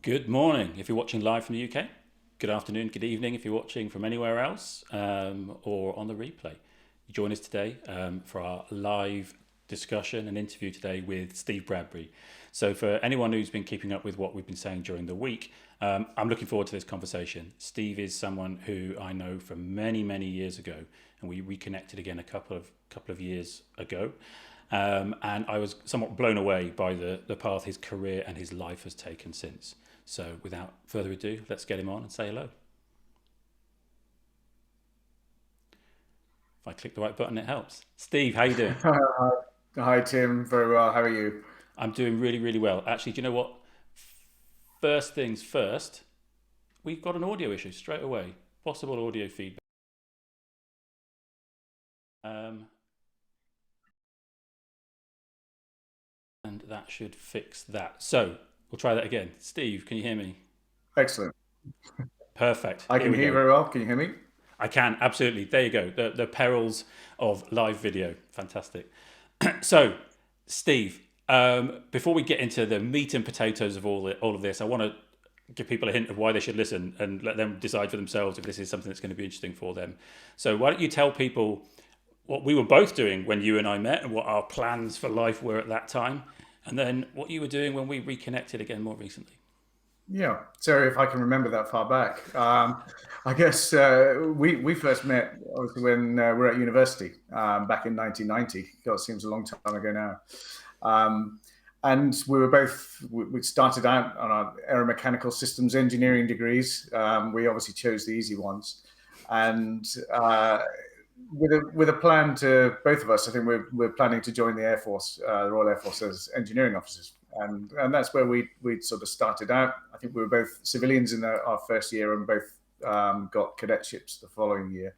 Good morning if you're watching live from the UK. Good afternoon, good evening if you're watching from anywhere else or on the replay. You join us today for our live discussion and interview today with Steve Bradbury. So, for anyone who's been keeping up with what we've been saying during the week, I'm looking forward to this conversation. Steve is someone who I know from many, many years ago, and we reconnected again a couple of years ago. And I was somewhat blown away by the path his career and his life has taken since. So without further ado, let's get him on and say hello. If I click the right button, it helps. Steve, how you doing? Hi, hi, Tim. Very well. How are you? I'm doing really, really well. Actually, do you know what? First things first, we've got an audio issue straight away. Possible audio feedback. Um, and that should fix that. So we'll try that again. Steve, can you hear me? Excellent. Perfect. I Here can we hear you go. very well. Can you hear me? I can, absolutely. There you go. The perils of live video. Fantastic. So, Steve, before we get into the meat and potatoes of all of this, I want to give people a hint of why they should listen and let them decide for themselves if this is something that's going to be interesting for them. So, why don't you tell people what we were both doing when you and I met and what our plans for life were at that time, and then what you were doing when we reconnected again more recently? Yeah. Sorry if I can remember that far back. I guess we first met obviously when we were at university back in 1990. God, it seems a long time ago now. Um, and we were both we started out on our aeromechanical systems engineering degrees. We obviously chose the easy ones, and with a plan to both of us, I think we're planning to join the Air Force, the Royal Air Force, as engineering officers, and that's where we sort of started out. I think we were both civilians in our first year, and both got cadetships the following year,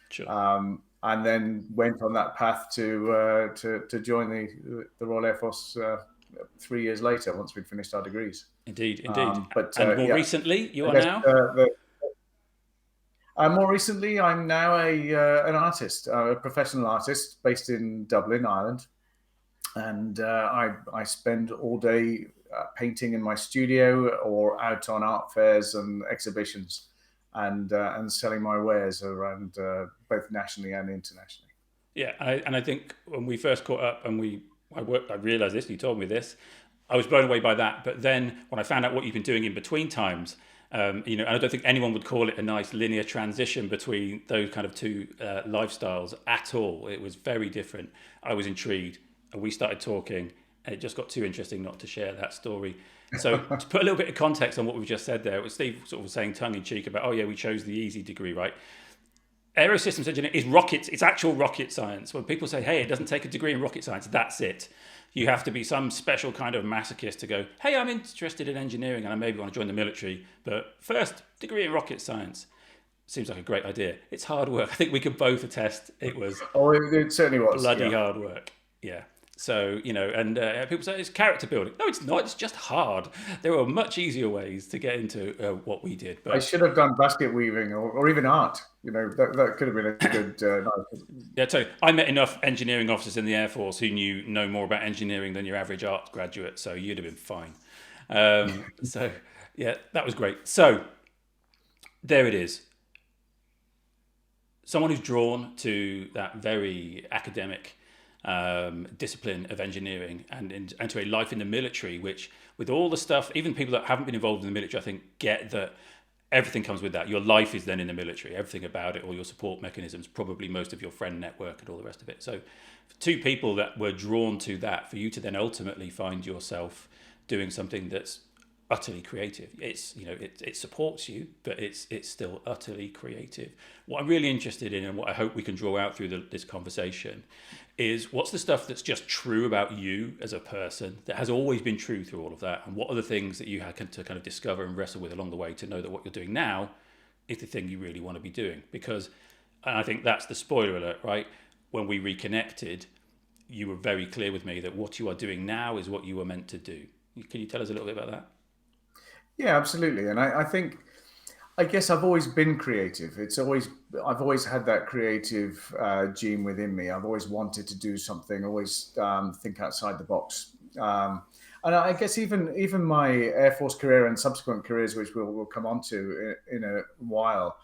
Sure. and then went on that path to join the Royal Air Force 3 years later once we'd finished our degrees. Indeed, indeed. But And more yeah, recently, you I are guess now? more recently, I'm now an artist, a professional artist based in Dublin, Ireland, and I spend all day painting in my studio or out on art fairs and exhibitions, and selling my wares around both nationally and internationally. Yeah, and I think when we first caught up and I realized this. You told me this. I was blown away by that. But then when I found out what you've been doing in between times, and I don't think anyone would call it a nice linear transition between those kind of two lifestyles at all. It was very different. I was intrigued, and we started talking, and it just got too interesting not to share that story. So to put a little bit of context on what we've just said there, was Steve sort of saying tongue in cheek about, oh yeah, we chose the easy degree, right? Aerosystems engineering is rockets. It's actual rocket science. When people say, "Hey, it doesn't take a degree in rocket science," that's it. You have to be some special kind of masochist to go, "Hey, I'm interested in engineering and I maybe want to join the military, but first, degree in rocket science." Seems like a great idea. It's hard work. I think we could both attest it was Oh, it certainly was. bloody Yeah. hard work. Yeah. So, and people say it's character building. No, it's not. It's just hard. There are much easier ways to get into what we did. I But should have done basket weaving or even art. That could have been a good. yeah, so I met enough engineering officers in the Air Force who knew no more about engineering than your average art graduate, so you'd have been fine. So, yeah, that was great. So, there it is. Someone who's drawn to that very academic discipline of engineering and to a life in the military, which, with all the stuff, even people that haven't been involved in the military, I think, get that everything comes with that. Your life is then in the military, everything about it, all your support mechanisms, probably most of your friend network and all the rest of it. So, for two people that were drawn to that, for you to then ultimately find yourself doing something that's utterly creative. It supports you, but it's still utterly creative. What I'm really interested in, and what I hope we can draw out through this conversation, is what's the stuff that's just true about you as a person that has always been true through all of that, and what are the things that you had to kind of discover and wrestle with along the way to know that what you're doing now is the thing you really want to be doing. Because, and I think that's the spoiler alert, right? When we reconnected, you were very clear with me that what you are doing now is what you were meant to do. Can you tell us a little bit about that? Yeah, absolutely. And I think I guess I've always been creative. I've always had that creative gene within me. I've always wanted to do something. Always think outside the box. And I guess even my Air Force career and subsequent careers, which we'll come on to in a while,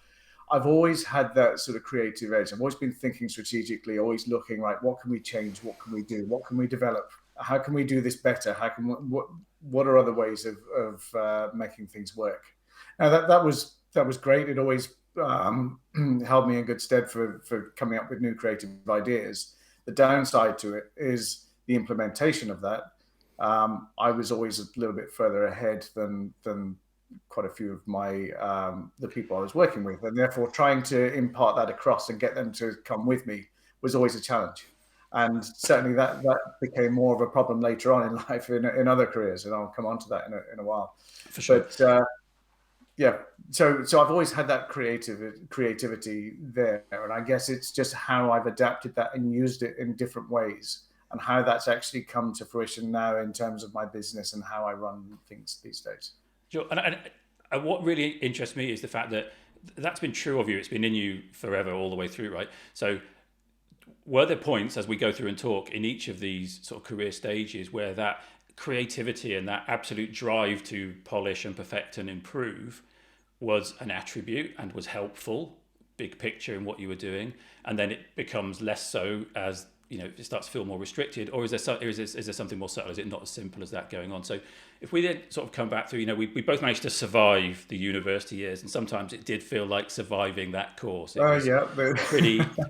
I've always had that sort of creative edge. I've always been thinking strategically, always looking like, what can we change? What can we do? What can we develop? How can we do this better? How can what are other ways of making things work? Now that was great. It always held me in good stead for coming up with new creative ideas. The downside to it is the implementation of that. I was always a little bit further ahead than quite a few of my the people I was working with, and therefore trying to impart that across and get them to come with me was always a challenge. And certainly that became more of a problem later on in life in other careers, and I'll come on to that in a while. For sure. But yeah, so I've always had that creativity there, and I guess it's just how I've adapted that and used it in different ways, and how that's actually come to fruition now in terms of my business and how I run things these days. Sure. And what really interests me is the fact that that's been true of you. It's been in you forever, all the way through, right? So, were there points as we go through and talk in each of these sort of career stages where that creativity and that absolute drive to polish and perfect and improve was an attribute and was helpful, big picture in what you were doing, and then it becomes less so as it starts to feel more restricted, or is there something more subtle? Is it not as simple as that going on? So if we then sort of come back through, we both managed to survive the university years, and sometimes it did feel like surviving that course. It was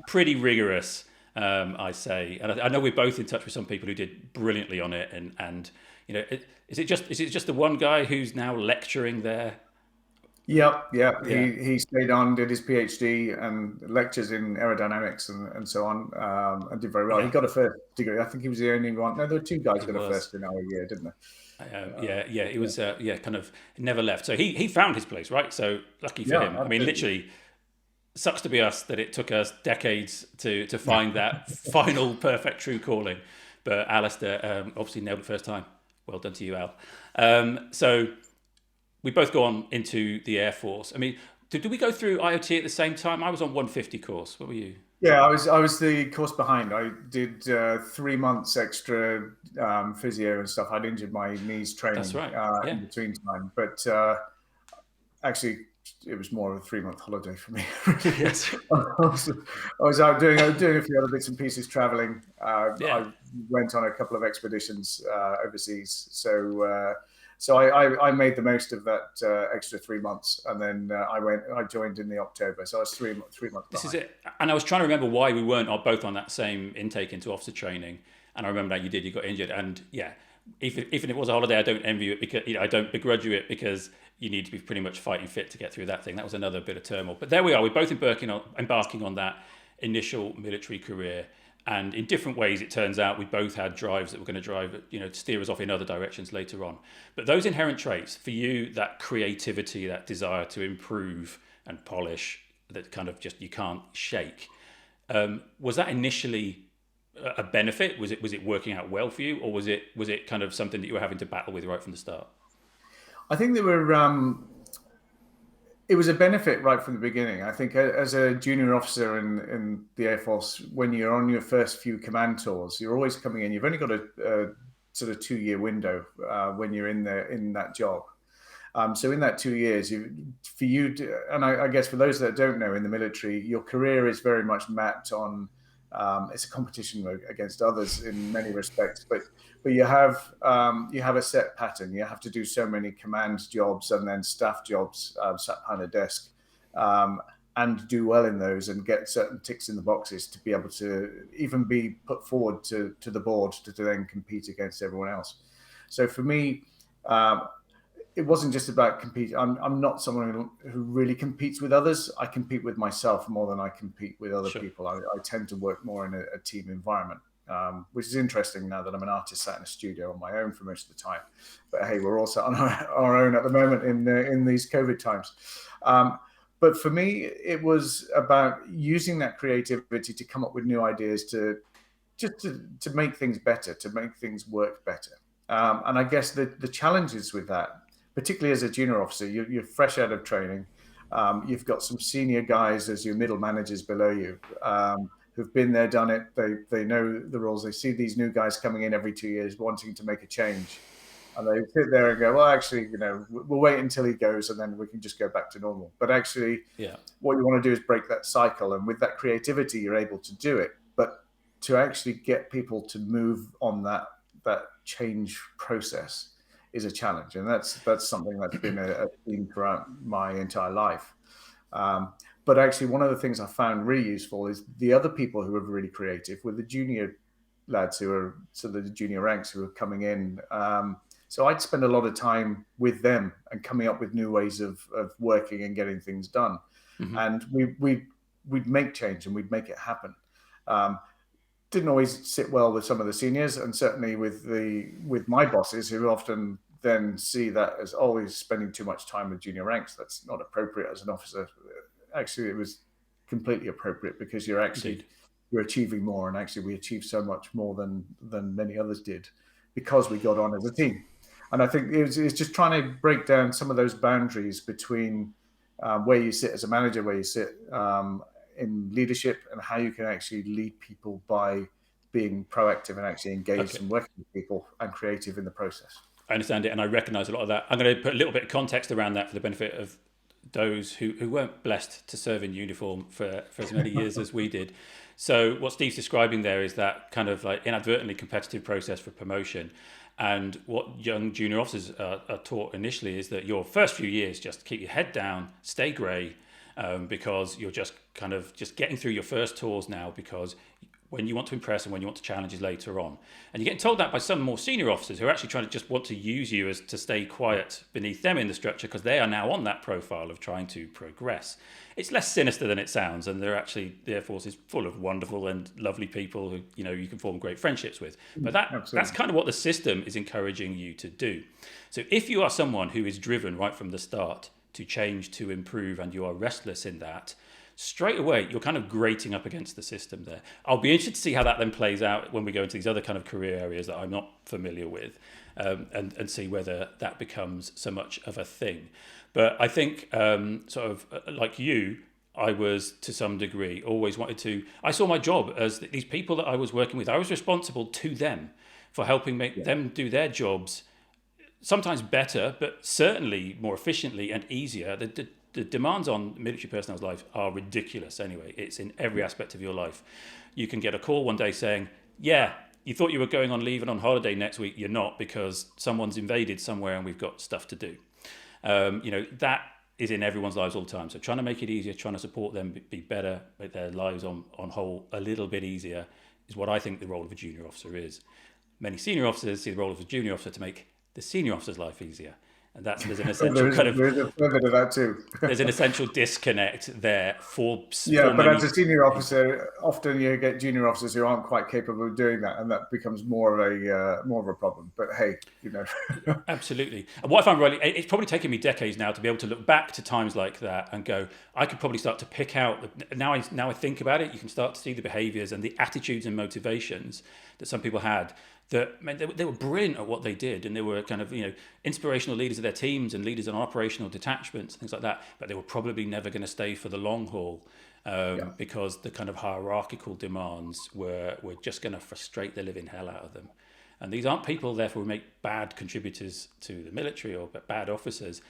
pretty rigorous, I say. And I know we're both in touch with some people who did brilliantly on it, and is it just the one guy who's now lecturing there? Yep. He stayed on, did his PhD and lectures in aerodynamics and so on, and did very well. He got a first degree. I think he was the only one. No, there were two guys who got a first in our year, didn't there? It was kind of never left. So he found his place, right? So lucky for him. I mean, literally, sucks to be us that it took us decades to find that final perfect true calling. But Alistair obviously nailed it first time. Well done to you, Al. So we both go on into the Air Force. I mean, did we go through IoT at the same time? I was on 150 course. What were you? Yeah, I was the course behind. I did 3 months extra physio and stuff. I'd injured my knees training. That's right. In between time. But actually, it was more of a 3-month holiday for me. Yes. I was out doing a few other bits and pieces, traveling. I went on a couple of expeditions overseas. So I made the most of that extra 3 months, and then I joined in the October. So I was 3 months behind. This is it. And I was trying to remember why we weren't both on that same intake into officer training. And I remember that you got injured. And yeah, even if it was a holiday, I don't envy you it because I don't begrudge you it, because you need to be pretty much fighting fit to get through that thing. That was another bit of turmoil. But there we are. We're both embarking on that initial military career. And in different ways, it turns out we both had drives that were going to drive, steer us off in other directions later on. But those inherent traits, for you, that creativity, that desire to improve and polish, that kind of just you can't shake. Was that initially a benefit? Was it working out well for you, or was it kind of something that you were having to battle with right from the start? I think there were. It was a benefit right from the beginning. I think as a junior officer in the Air Force, when you're on your first few command tours, you're always coming in. You've only got a sort of 2-year window when you're in that job. So in that 2 years, and I guess for those that don't know, in the military, your career is very much mapped on. It's a competition against others in many respects, but you have a set pattern. You have to do so many command jobs and then staff jobs, sat behind a desk, and do well in those and get certain ticks in the boxes to be able to even be put forward to the board to then compete against everyone else. So for me, it wasn't just about competing. I'm not someone who really competes with others. I compete with myself more than I compete with other people. I tend to work more in a team environment, which is interesting now that I'm an artist sat in a studio on my own for most of the time. But hey, we're all sat on our own at the moment in these COVID times. But for me, it was about using that creativity to come up with new ideas to make things better, to make things work better. And I guess the challenges with that, particularly as a junior officer, you're fresh out of training. You've got some senior guys as your middle managers below you who've been there, done it. They know the roles. They see these new guys coming in every 2 years wanting to make a change. And they sit there and go, well, actually, we'll wait until he goes and then we can just go back to normal. But actually, Yeah. what you want to do is break that cycle. And with that creativity, you're able to do it. But to actually get people to move on that change process is a challenge. And that's something that's been a theme throughout my entire life. But actually, one of the things I found really useful is the other people who are really creative were the junior lads who are sort of the junior ranks who are coming in. So I'd spend a lot of time with them and coming up with new ways of working and getting things done. Mm-hmm. And we'd make change and we'd make it happen. Didn't always sit well with some of the seniors, and certainly with my bosses, who often then see that as always spending too much time with junior ranks. That's not appropriate as an officer. Actually, it was completely appropriate because you're achieving more, and actually we achieved so much more than many others did because we got on as a team. And I think it's just trying to break down some of those boundaries between where you sit as a manager, where you sit in leadership, and how you can actually lead people by being proactive and actually engaged and working with people and creative in the process. I understand it, and I recognise a lot of that. I'm going to put a little bit of context around that for the benefit of those who weren't blessed to serve in uniform for as many years as we did. So what Steve's describing there is that kind of like inadvertently competitive process for promotion. And what young junior officers are taught initially is that your first few years, just keep your head down, stay grey, because you're just kind of just getting through your first tours now, because when you want to impress and when you want to challenge is later on. And you're getting told that by some more senior officers who are actually trying to just want to use you as to stay quiet beneath them in the structure, because they are now on that profile of trying to progress. It's less sinister than it sounds, and they're actually, the Air Force is full of wonderful and lovely people who you can form great friendships with. But that's kind of what the system is encouraging you to do. So if you are someone who is driven right from the start to change, to improve, and you are restless in that, straight away you're kind of grating up against the system there. I'll be interested to see how that then plays out when we go into these other kind of career areas that I'm not familiar with, and see whether that becomes so much of a thing. But I think sort of like you, I was to some degree always I saw my job as these people that I was working with, I was responsible to them for helping make them do their jobs sometimes better, but certainly more efficiently and easier. The demands on military personnel's life are ridiculous anyway. It's in every aspect of your life. You can get a call one day saying, yeah, you thought you were going on leave and on holiday next week. You're not, because someone's invaded somewhere and we've got stuff to do. That is in everyone's lives all the time. So trying to make it easier, trying to support them be better, make their lives on whole a little bit easier, is what I think the role of a junior officer is. Many senior officers see the role of a junior officer to make the senior officer's life easier. And there's an essential there's a bit of that too. There's an essential disconnect there but as a senior officer, often you get junior officers who aren't quite capable of doing that, and that becomes more of a problem. But hey, Absolutely. And what I found really, it's probably taken me decades now to be able to look back to times like that and go, I could probably start to pick out. Now I think about it, you can start to see the behaviours and the attitudes and motivations that some people had. That meant they were brilliant at what they did, and they were kind of inspirational leaders of their teams and leaders on operational detachments, things like that. But they were probably never going to stay for the long haul, because the kind of hierarchical demands were just going to frustrate the living hell out of them. And these aren't people, therefore, who make bad contributors to the military or bad officers.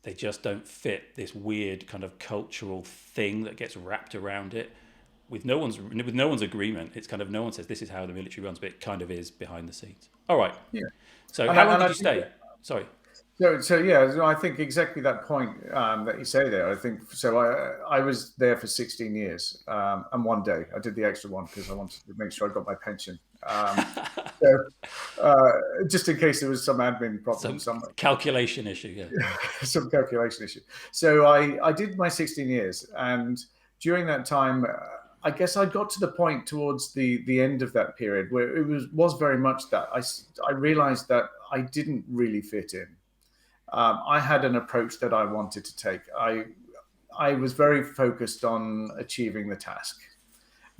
They just don't fit this weird kind of cultural thing that gets wrapped around it. With no one's agreement. It's kind of no one says this is how the military runs, but it kind of is behind the scenes. All right. Yeah. So how long did you stay? Sorry. So yeah, I think exactly that point that you say there. I think so. I was there for 16 years, and one day I did the extra one because I wanted to make sure I got my pension. Just in case there was some admin problem, some calculation issue, some calculation issue. So I did my 16 years, and during that time, I guess I got to the point towards the end of that period where it was very much that I realized that I didn't really fit in. I had an approach that I wanted to take. I was very focused on achieving the task,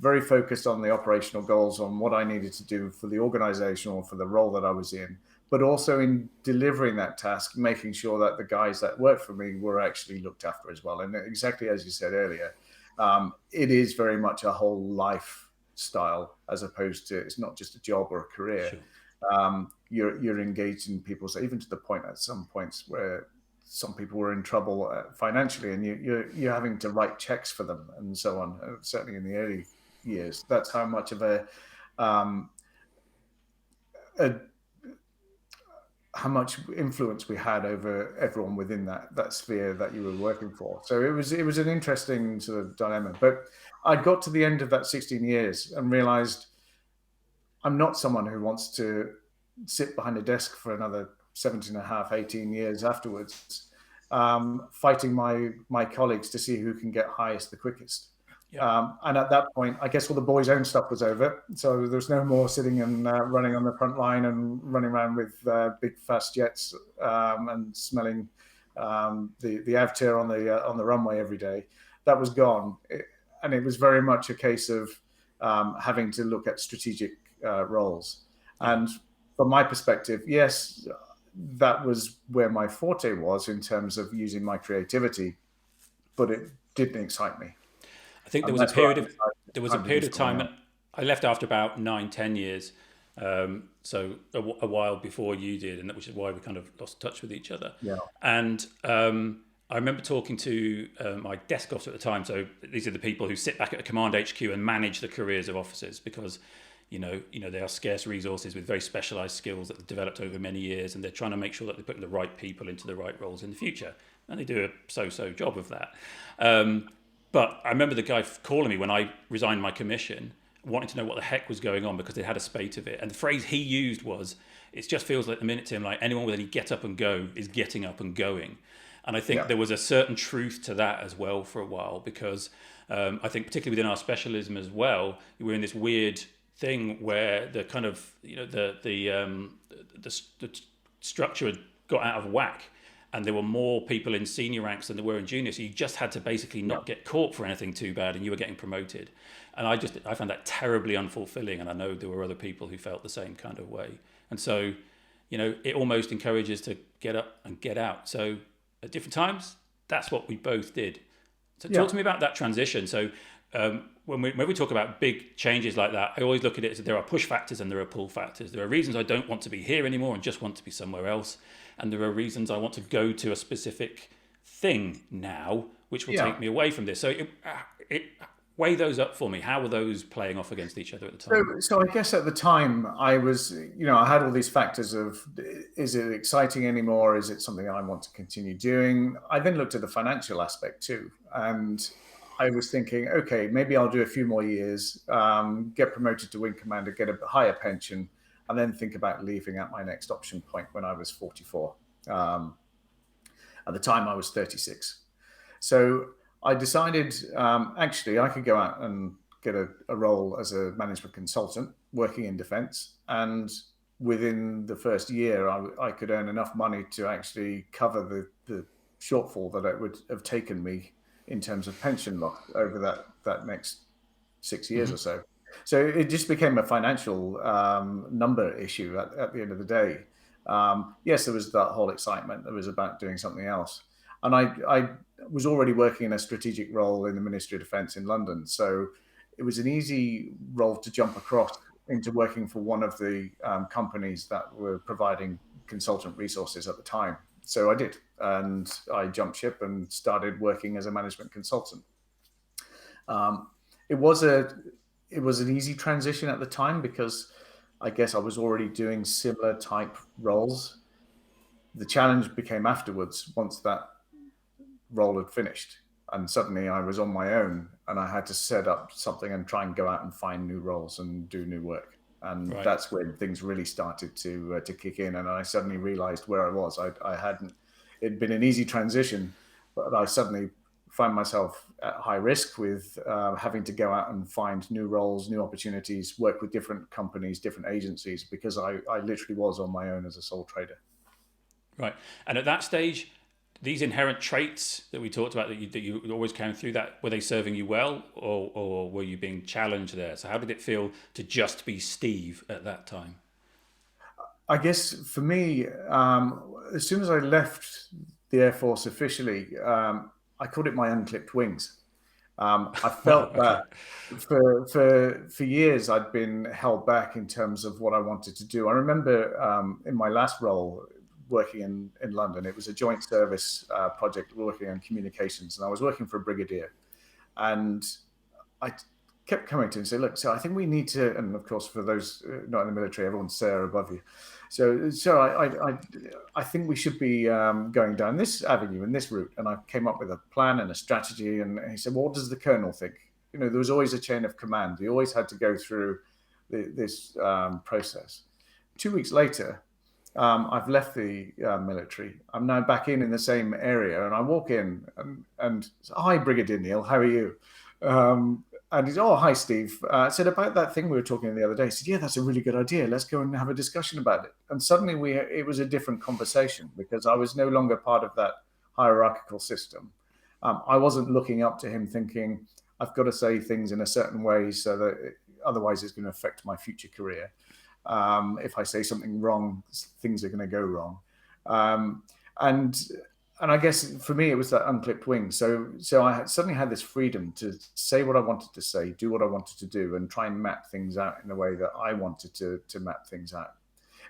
very focused on the operational goals, on what I needed to do for the organization or for the role that I was in, but also in delivering that task, making sure that the guys that worked for me were actually looked after as well. And exactly as you said earlier, it is very much a whole lifestyle as opposed to, it's not just a job or a career. Sure. you're engaged in people's, even to the point at some points where some people were in trouble financially, and you're having to write checks for them and so on. Certainly in the early years, that's how much of um, a how much influence we had over everyone within that sphere that you were working for. So it was an interesting sort of dilemma. But I got to the end of that 16 years and realized I'm not someone who wants to sit behind a desk for another 17 and a half, 18 years afterwards, fighting my colleagues to see who can get highest the quickest. Yeah. And at that point, I guess all the boys' own stuff was over. So there's no more sitting and running on the front line and running around with big fast jets and smelling the avtir on the runway every day. That was gone, and it was very much a case of having to look at strategic roles. Yeah. And from my perspective, yes, that was where my forte was in terms of using my creativity, but it didn't excite me. I think And that's where I decided to do period of something time. else. I left after about 9, 10 years, so a while before you did, and which is why we kind of lost touch with each other. Yeah. And I remember talking to my desk officer at the time. So these are the people who sit back at a command HQ and manage the careers of officers, because they are scarce resources with very specialized skills that have developed over many years, and they're trying to make sure that they're putting the right people into the right roles in the future, and they do a so-so job of that. But I remember the guy calling me when I resigned my commission, wanting to know what the heck was going on, because they had a spate of it. And the phrase he used was, "It just feels like the minute to him, like anyone with any get up and go is getting up and going." And I think there was a certain truth to that as well for a while, because I think particularly within our specialism as well, we're in this weird thing where the kind of the structure had got out of whack, and there were more people in senior ranks than there were in junior. So you just had to basically not get caught for anything too bad, and you were getting promoted. And I found that terribly unfulfilling, and I know there were other people who felt the same kind of way. And so, it almost encourages to get up and get out. So at different times, that's what we both did. So talk to me about that transition. So when we talk about big changes like that, I always look at it as there are push factors and there are pull factors. There are reasons I don't want to be here anymore and just want to be somewhere else. And there are reasons I want to go to a specific thing now, which will take me away from this. So weigh those up for me. How were those playing off against each other at the time? So I guess at the time I was, I had all these factors of, is it exciting anymore? Is it something I want to continue doing? I then looked at the financial aspect too. And I was thinking, okay, maybe I'll do a few more years, get promoted to wing commander, get a higher pension, and then think about leaving at my next option point when I was 44. At the time, I was 36. So I decided, actually, I could go out and get a role as a management consultant working in defense. And within the first year, I could earn enough money to actually cover the shortfall that it would have taken me in terms of pension loss over that next 6 years or so. So it just became a financial number issue at the end of the day. Yes, there was that whole excitement that was about doing something else. And I was already working in a strategic role in the Ministry of Defence in London. So it was an easy role to jump across into working for one of the companies that were providing consultant resources at the time. So I did, and I jumped ship and started working as a management consultant. It was an easy transition at the time because I guess I was already doing similar type roles. The challenge became afterwards once that role had finished, and suddenly I was on my own and I had to set up something and try and go out and find new roles and do new work. And that's when things really started to kick in, and I suddenly realized where I was. It'd been an easy transition, but I suddenly found myself at high risk with having to go out and find new roles, new opportunities, work with different companies, different agencies, because I literally was on my own as a sole trader. Right. And at that stage, these inherent traits that we talked about that you always came through, that were they serving you well, or were you being challenged there? So how did it feel to just be Steve at that time? I guess for me, as soon as I left the Air Force officially, I called it my unclipped wings. I Wow. felt that Okay. for years I'd been held back in terms of what I wanted to do. I remember in my last role working in London, it was a joint service project working on communications, and I was working for a brigadier. And I kept coming to him and say, look, so I think we need to, and of course, for those not in the military, everyone's Sarah above you. So I think we should be going down this avenue and this route. And I came up with a plan and a strategy. And he said, well, what does the colonel think? You know, there was always a chain of command. You always had to go through this process. 2 weeks later, I've left the military. I'm now back in the same area, and I walk in and hi, Brigadier Neil, how are you? Um, and he's, oh, hi, Steve. I said about that thing we were talking the other day. He said, yeah, that's a really good idea. Let's go and have a discussion about it. And suddenly it was a different conversation because I was no longer part of that hierarchical system. I wasn't looking up to him thinking, I've got to say things in a certain way so that otherwise it's going to affect my future career. If I say something wrong, things are going to go wrong. Um, and and I guess for me, it was that unclipped wing. So I suddenly had this freedom to say what I wanted to say, do what I wanted to do, and try and map things out in the way that I wanted to map things out.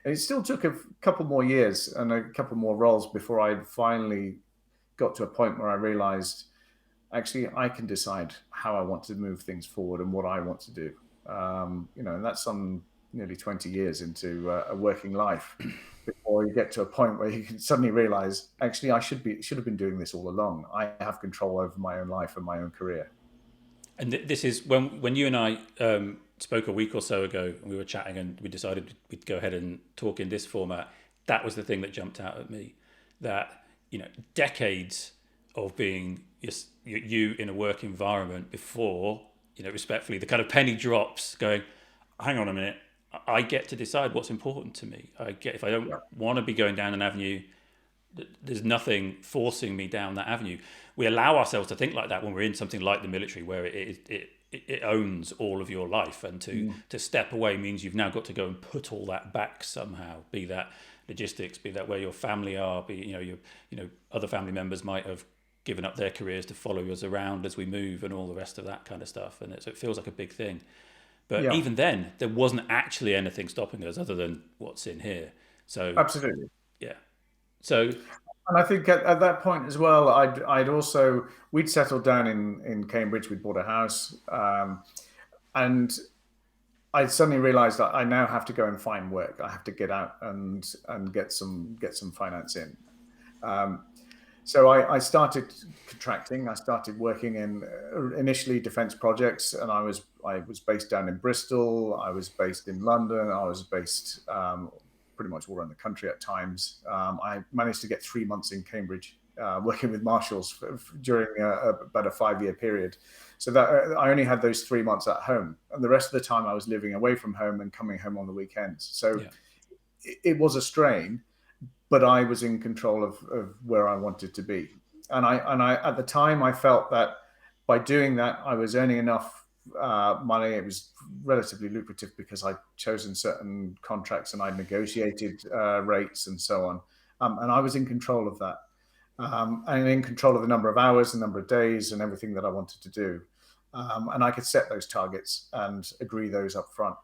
And it still took a couple more years and a couple more roles before I finally got to a point where I realized actually I can decide how I want to move things forward and what I want to do. And that's some nearly 20 years into a working life before you get to a point where you can suddenly realize, actually, I should have been doing this all along. I have control over my own life and my own career. And this is when you and I spoke a week or so ago, and we were chatting, and we decided we'd go ahead and talk in this format. That was the thing that jumped out at me. That decades of being you in a work environment before, respectfully, the kind of penny drops. Going, hang on a minute, I get to decide what's important to me. I get if I don't Yeah, want to be going down an avenue, there's nothing forcing me down that avenue. We allow ourselves to think like that when we're in something like the military, where it owns all of your life, and to step away means you've now got to go and put all that back somehow. Be that logistics, be that where your family are, be your other family members might have given up their careers to follow us around as we move, and all the rest of that kind of stuff. And so it feels like a big thing. But yeah, even then, there wasn't actually anything stopping us other than what's in here. So absolutely. yeah. So And I think at that point as well, I'd also we'd settled down in Cambridge. We'd bought a house, and I suddenly realized that I now have to go and find work. I have to get out and get some finance in. Um, so I started contracting. I started working in initially defence projects, and I was based down in Bristol. I was based in London. I was based pretty much all around the country at times. I managed to get 3 months in Cambridge working with marshals during about a 5-year period. So that I only had those 3 months at home, and the rest of the time I was living away from home and coming home on the weekends. So yeah. it was a strain, but I was in control of where I wanted to be. And I at the time I felt that by doing that I was earning enough money. It was relatively lucrative because I'd chosen certain contracts and I'd negotiated rates and so on. And I was in control of that. And in control of the number of hours, the number of days, and everything that I wanted to do. And I could set those targets and agree those up front.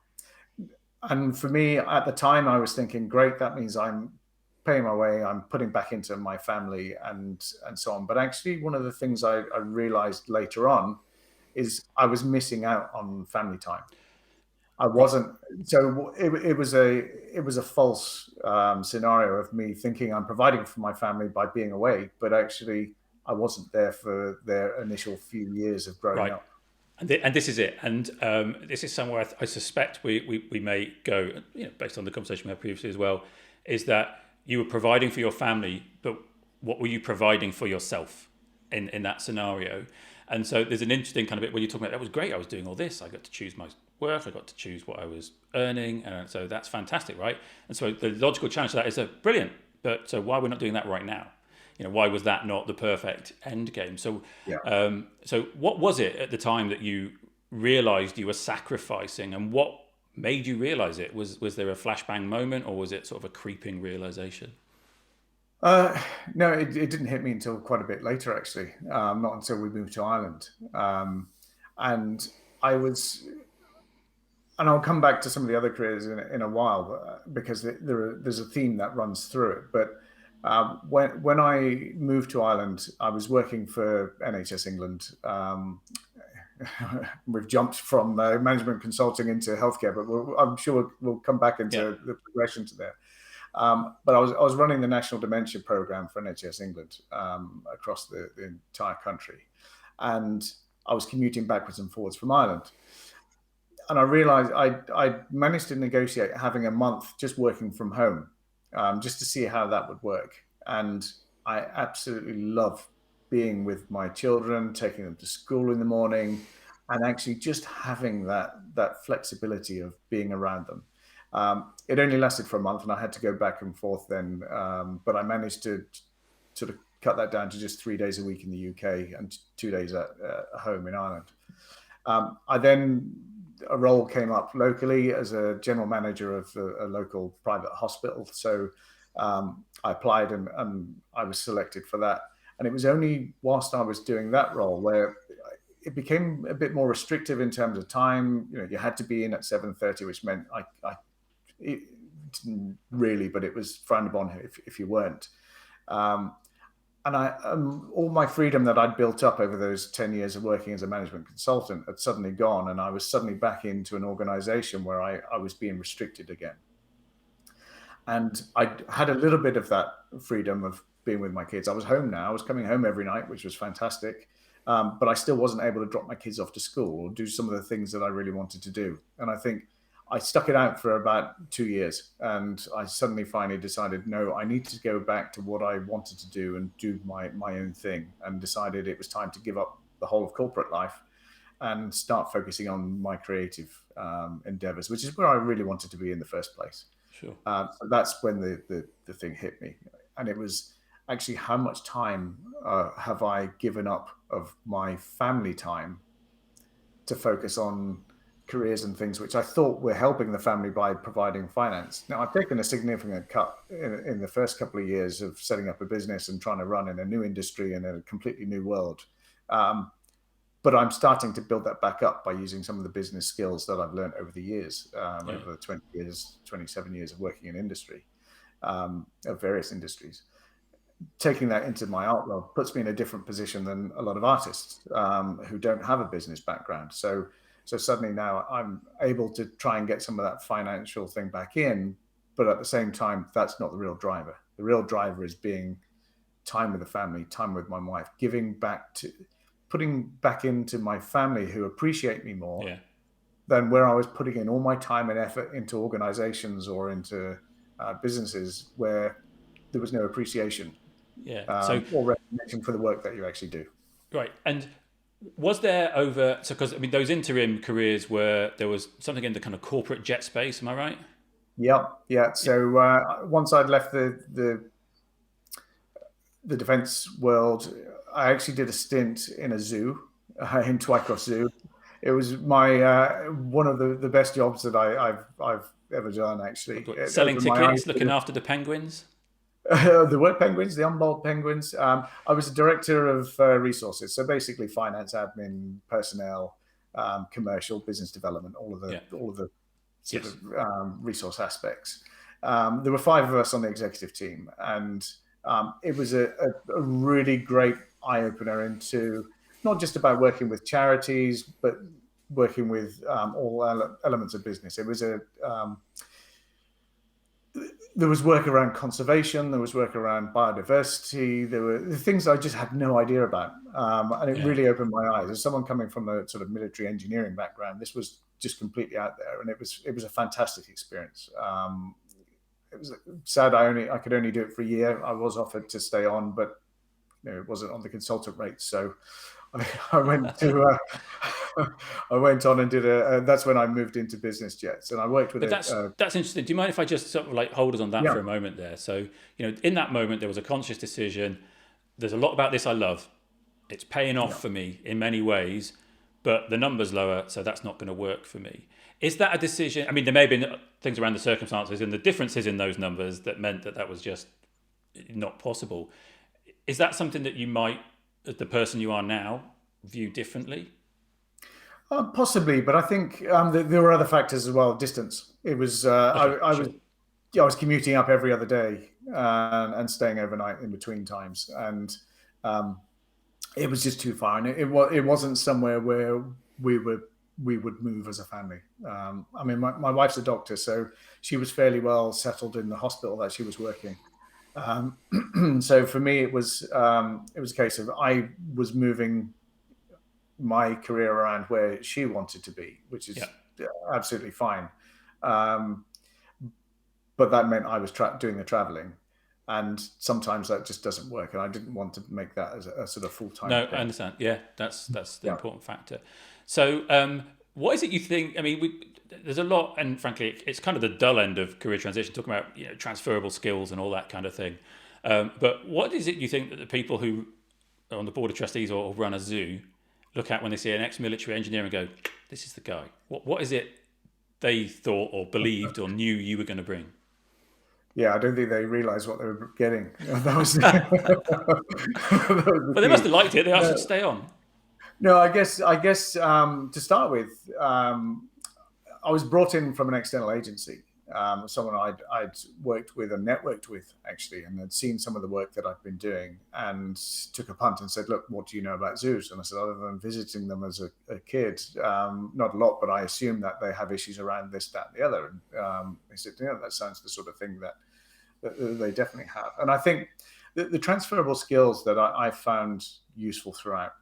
And for me, at the time, I was thinking, great, that means I'm paying my way, I'm putting back into my family and so on. But actually, one of the things I realized later on is I was missing out on family time. I Right. wasn't. So it was a false scenario of me thinking I'm providing for my family by being away, but actually I wasn't there for their initial few years of growing Right. up. And this is it. And this is somewhere I suspect we may go, based on the conversation we had previously as well, is that you were providing for your family, but what were you providing for yourself in that scenario? And so there's an interesting kind of bit where you're talking about, that was great, I was doing all this, I got to choose my work, I got to choose what I was earning, and so that's fantastic, right? And so the logical challenge to that is brilliant, but so why we're not doing that right now? Why was that not the perfect end game? So, Yeah. so what was it at the time that you realized you were sacrificing, and what made you realize it? Was there a flashbang moment, or was it sort of a creeping realization? Uh, no, it didn't hit me until quite a bit later, actually. Not until we moved to Ireland. And I was, and I'll come back to some of the other careers in a while because there's a theme that runs through it. But when I moved to Ireland, I was working for NHS England. We've jumped from management consulting into healthcare, but I'm sure we'll come back into the progression to there. But I was running the National Dementia Programme for NHS England across the entire country. And I was commuting backwards and forwards from Ireland. And I realized I managed to negotiate having a month just working from home, just to see how that would work. And I absolutely love being with my children, taking them to school in the morning, and actually just having that flexibility of being around them. It only lasted for a month, and I had to go back and forth then. But I managed to sort of cut that down to just 3 days a week in the UK and 2 days at home in Ireland. I then a role came up locally as a general manager of a local private hospital. So I applied and I was selected for that. And it was only whilst I was doing that role where it became a bit more restrictive in terms of time. You know, you had to be in at 7:30, which meant it didn't really, but it was frowned upon if you weren't. And all my freedom that I'd built up over those 10 years of working as a management consultant had suddenly gone, and I was suddenly back into an organization where I was being restricted again. And I had a little bit of that freedom of being with my kids. I was home now. I was coming home every night, which was fantastic. But I still wasn't able to drop my kids off to school or do some of the things that I really wanted to do. And I think I stuck it out for about 2 years, and I suddenly finally decided, no, I need to go back to what I wanted to do and do my own thing, and decided it was time to give up the whole of corporate life and start focusing on my creative endeavors, which is where I really wanted to be in the first place. Sure. So that's when the thing hit me. And it was actually, how much time have I given up of my family time to focus on careers and things which I thought were helping the family by providing finance. Now, I've taken a significant cut in the first couple of years of setting up a business and trying to run in a new industry in a completely new world. But I'm starting to build that back up by using some of the business skills that I've learned over the years, over the 27 years of working in industry, of various industries. Taking that into my art world puts me in a different position than a lot of artists who don't have a business background. So suddenly now I'm able to try and get some of that financial thing back in, but at the same time, that's not the real driver. The real driver is being time with the family, time with my wife, putting back into my family who appreciate me more than where I was putting in all my time and effort into organizations or into businesses where there was no appreciation or recognition for the work that you actually do. Right. And was there because I mean, those interim careers were, there was something in the kind of corporate jet space, am I right? Yeah. So once I'd left the defense world, I actually did a stint in a zoo, in Twycross Zoo. It was my one of the best jobs that I've ever done, actually. Selling tickets, looking after the penguins? The word penguins, the unbolt penguins. I was a director of resources, so basically finance, admin, personnel, commercial, business development, all of the sort of resource aspects. There were 5 of us on the executive team, and it was a really great eye opener into not just about working with charities, but working with all elements of business. It was there was work around conservation, there was work around biodiversity, there were things I just had no idea about. And it really opened my eyes. As someone coming from a sort of military engineering background, this was just completely out there. And it was a fantastic experience. It was sad I could only do it for a year. I was offered to stay on, but it wasn't on the consultant rate. So I went to I went on and did that's when I moved into business jets, and I worked with. But that's interesting. Do you mind if I just sort of like hold us on that for a moment there? So in that moment there was a conscious decision. There's a lot about this I love. It's paying off for me in many ways, but the number's lower, so that's not going to work for me. Is that a decision? I mean, there may have been things around the circumstances and the differences in those numbers that meant that was just not possible. Is that something that you might, as the person you are now, view differently? Possibly, but I think there were other factors as well. Distance. It was. Okay, I was. sure. Yeah, I was commuting up every other day and staying overnight in between times, and um, it was just too far, and it wasn't somewhere where we were we would move as a family. I mean, my wife's a doctor, so she was fairly well settled in the hospital that she was working. So for me, it was a case of I was moving my career around where she wanted to be, which Yeah. is absolutely fine. Um, but that meant I was doing the traveling, and sometimes that just doesn't work. And I didn't want to make that as a sort of full time No, I thing. understand. Yeah, that's the Yeah. important factor. So, what is it you think? I mean, there's a lot, and frankly, it's kind of the dull end of career transition, talking about transferable skills and all that kind of thing. But what is it you think that the people who are on the board of trustees or run a zoo look at when they see an ex-military engineer and go, "This is the guy." What is it they thought or believed or knew you were going to bring? Yeah, I don't think they realised what they were getting. That was that was the Well, they must key. have liked it. They asked you to No, stay on. no, I guess to start with, I was brought in from an external agency, someone I'd worked with and networked with actually, and had seen some of the work that I'd been doing, and took a punt and said, "Look, what do you know about zoos?" And I said, "Other than visiting them as a kid, not a lot, but I assume that they have issues around this, that, and the other." And he said, "Yeah, that sounds the sort of thing that they definitely have." And I think the transferable skills that I found useful throughout,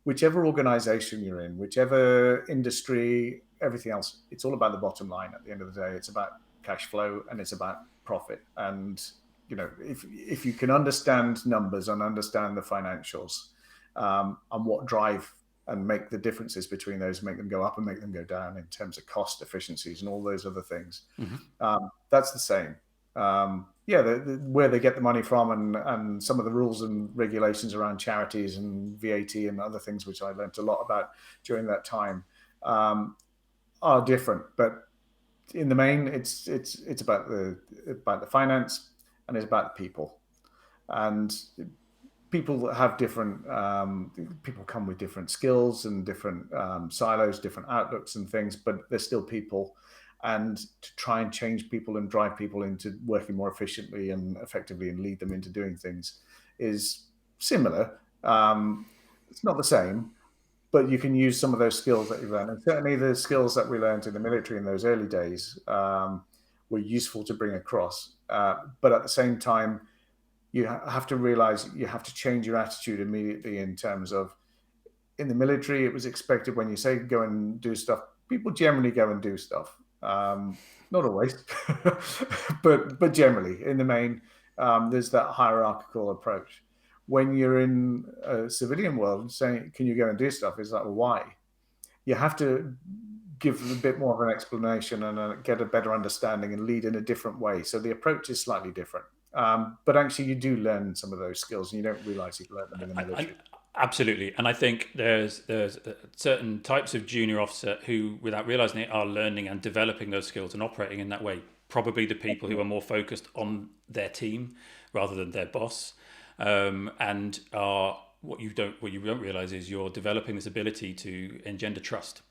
whichever organization you're in, whichever industry, everything else, it's all about the bottom line at the end of the day. It's about cash flow and it's about profit. And if you can understand numbers and understand the financials, and what drive and make the differences between those, make them go up and make them go down in terms of cost efficiencies and all those other things, Hmm. that's the same. Yeah, where they get the money from, and some of the rules and regulations around charities and VAT and other things, which I learned a lot about during that time, um, are different. But in the main, it's about the finance, and it's about the people. And people have different people come with different skills and different silos, different outlooks and things, but they're still people. And to try and change people and drive people into working more efficiently and effectively and lead them into doing things is similar. It's not the same, but you can use some of those skills that you've learned. And certainly the skills that we learned in the military in those early days were useful to bring across. But at the same time, you have to realize you have to change your attitude immediately in terms of, in the military, it was expected when you say go and do stuff, people generally go and do stuff. Not always, but generally, in the main, there's that hierarchical approach. When you're in a civilian world, saying, "Can you go and do stuff?" Is like, well, why? You have to give a bit more of an explanation and get a better understanding and lead in a different way. So the approach is slightly different. But actually, you do learn some of those skills, and you don't realize you've learned them in the I, military. absolutely, and I think there's certain types of junior officer who, without realizing it, are learning and developing those skills and operating in that way. Probably the people who are more focused on their team rather than their boss, and are what you don't realize is you're developing this ability to engender trust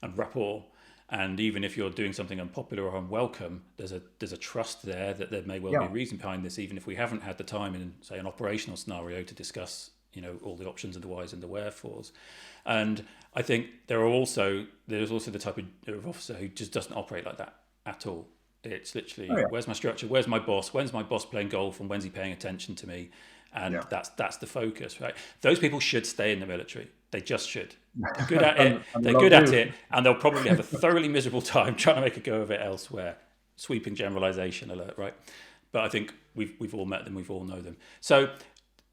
and rapport. And even if you're doing something unpopular or unwelcome, there's a trust there that there may well be Yeah, a reason behind this, even if we haven't had the time in, say, an operational scenario to discuss, all the options and the whys and the wherefores. And I think there's also the type of officer who just doesn't operate like that at all. It's oh literally, yeah, where's my structure? Where's my boss? When's my boss playing golf? And when's he paying attention to me? And yeah. that's the focus, right? Those people should stay in the military. They just should. They're good at it. And a They're lot good at do. it, and they'll probably have a thoroughly miserable time trying to make a go of it elsewhere. Sweeping generalization alert, right? But I think we've all met them. We've all know them. So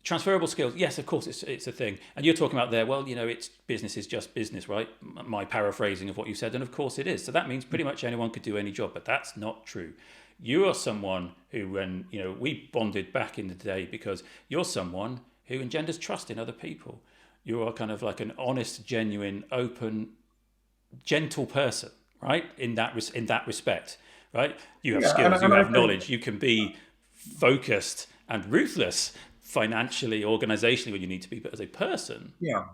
transferable skills, yes, of course, it's a thing. And you're talking about there, well, it's business is just business, right? My paraphrasing of what you said, and of course it is. So that means pretty much anyone could do any job, but that's not true. You are someone who, when we bonded back in the day, because you're someone who engenders trust in other people. You are kind of like an honest, genuine, open, gentle person, right? In that respect, right? You have Yeah, skills, you and I have think knowledge, you can be focused and ruthless financially, organizationally when you need to be, but as a person. Yeah.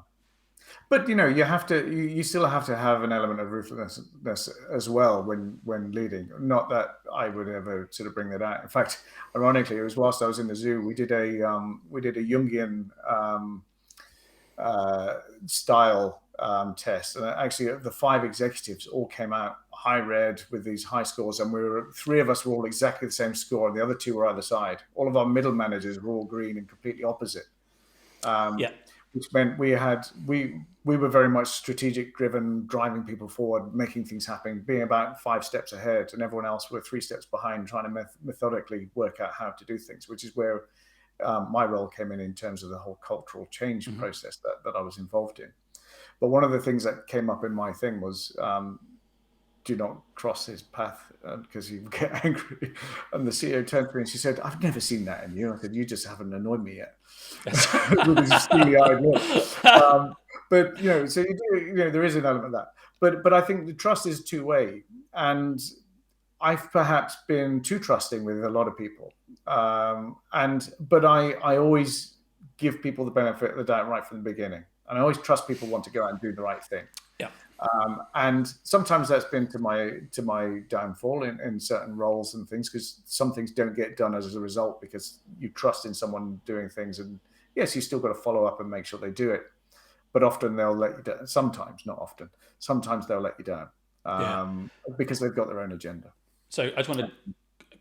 But you have to. You still have to have an element of ruthlessness as well when leading. Not that I would ever sort of bring that out. In fact, ironically, it was whilst I was in the zoo, we did a Jungian style test, and actually the 5 executives all came out high red with these high scores, and 3 of us were all exactly the same score, and the other 2 were either side. All of our middle managers were all green and completely opposite. Yeah. Which meant we were very much strategic driven, driving people forward, making things happen, being about 5 steps ahead, and everyone else were 3 steps behind, trying to methodically work out how to do things, which is where my role came in terms of the whole cultural change process that I was involved in. But one of the things that came up in my thing was do not cross his path because he would get angry. And the CEO turned to me and she said, "I've never seen that in you." I said, "You just haven't annoyed me yet." With his steely-eyed look. But so you do, there is an element of that. But I think the trust is two-way, and I've perhaps been too trusting with a lot of people. But I always give people the benefit of the doubt right from the beginning, and I always trust people want to go out and do the right thing. Yeah. And sometimes that's been to my downfall in certain roles and things, because some things don't get done as a result because you trust in someone doing things, and yes, you still got to follow up and make sure they do it, but often they'll let you down. Sometimes, not often. Sometimes they'll let you down because they've got their own agenda. So I just want to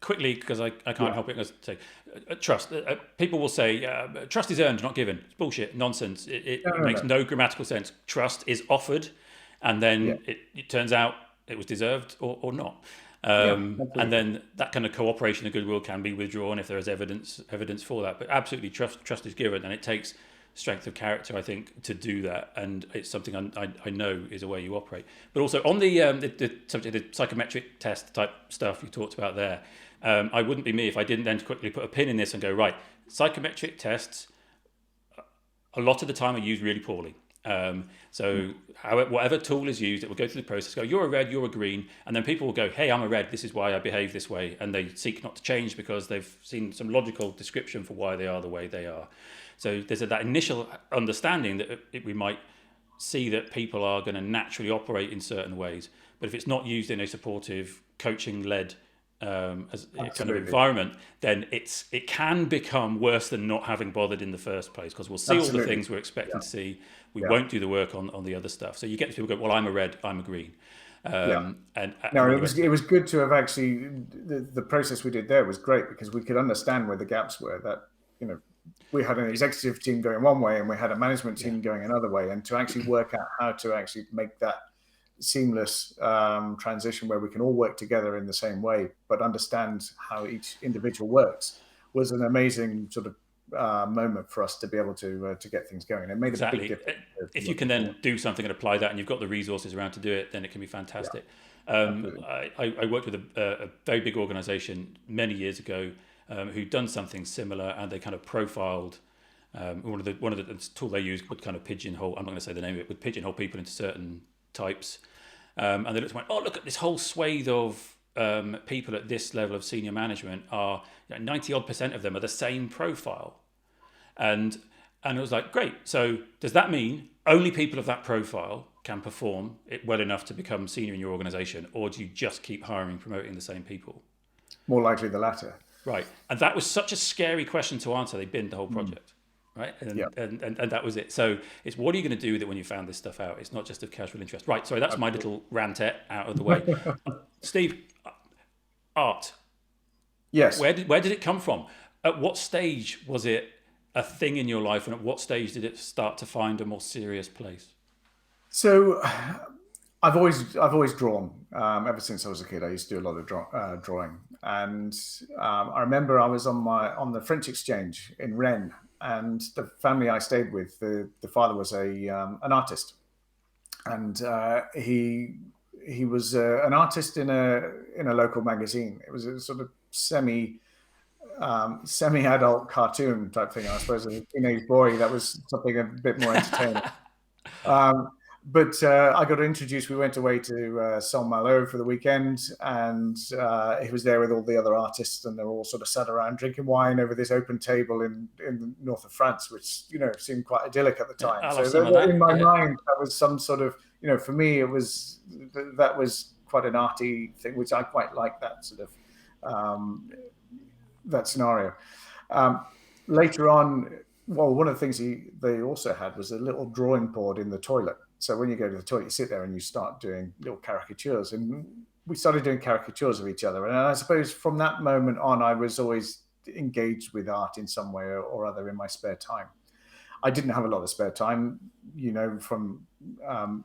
quickly, because I can't help it, say trust. People will say trust is earned, not given. It's bullshit, nonsense. It makes no grammatical sense. Trust is offered, and then it turns out it was deserved or not. And then that kind of cooperation and goodwill can be withdrawn if there is evidence for that. But absolutely, trust is given, and it takes strength of character, I think, to do that. And it's something I know is a way you operate. But also on the subject of the psychometric test type stuff you talked about there, I wouldn't be me if I didn't then quickly put a pin in this and go, right, psychometric tests a lot of the time are used really poorly. Whatever tool is used, it will go through the process, go, you're a red, you're a green, and then people will go, hey, I'm a red, this is why I behave this way, and they seek not to change because they've seen some logical description for why they are the way they are. So there's that initial understanding that we might see that people are going to naturally operate in certain ways, but if it's not used in a supportive, coaching-led as a kind of environment, then it can become worse than not having bothered in the first place, because we'll see all the things we're expecting to see. We won't do the work on the other stuff. So you get people go, well, I'm a red, I'm a green. It was good to have actually the process we did there was great, because we could understand where the gaps were. That we had an executive team going one way and we had a management team going another way, and to actually work out how to actually make that seamless transition where we can all work together in the same way but understand how each individual works was an amazing sort of moment for us to be able to get things going. It made a big difference. If you can then do something and apply that, and you've got the resources around to do it, then it can be fantastic. I worked with a very big organization many years ago who'd done something similar, and they kind of profiled one of the tool they used would kind of pigeonhole, I'm not going to say the name of it, would pigeonhole people into certain types, and they looked and went, oh, look at this whole swathe of people at this level of senior management are 90% of them are the same profile, and it was like, great, so does that mean only people of that profile can perform it well enough to become senior in your organization, or do you just keep hiring, promoting the same people? More likely the latter. Right, and that was such a scary question to answer. They binned the whole project. Right, and that was it. So it's, what are you going to do with it when you found this stuff out? It's not just of casual interest. Right, sorry, that's my little rantette out of the way. Steve, art. Yes. Where did it come from? At what stage was it a thing in your life, and at what stage did it start to find a more serious place? So I've always drawn ever since I was a kid. I used to do a lot of drawing, and I remember I was on the French exchange in Rennes. And the family I stayed with, the father was an artist, and he was an artist in a local magazine. It was a sort of semi-adult cartoon type thing, I suppose. As a teenage boy, that was something a bit more entertaining. But I got introduced. We went away to Saint Malo for the weekend, and he was there with all the other artists, and they were all sort of sat around drinking wine over this open table in the north of France, which seemed quite idyllic at the Yeah, time. I'll So have some of that. in my Yeah. mind, that was some sort of for me, it was that was quite an arty thing, which I quite like that sort of that scenario. Later on, well, one of the things they also had was a little drawing board in the toilet. So when you go to the toilet, you sit there and you start doing little caricatures. And we started doing caricatures of each other. And I suppose from that moment on, I was always engaged with art in some way or other in my spare time. I didn't have a lot of spare time, from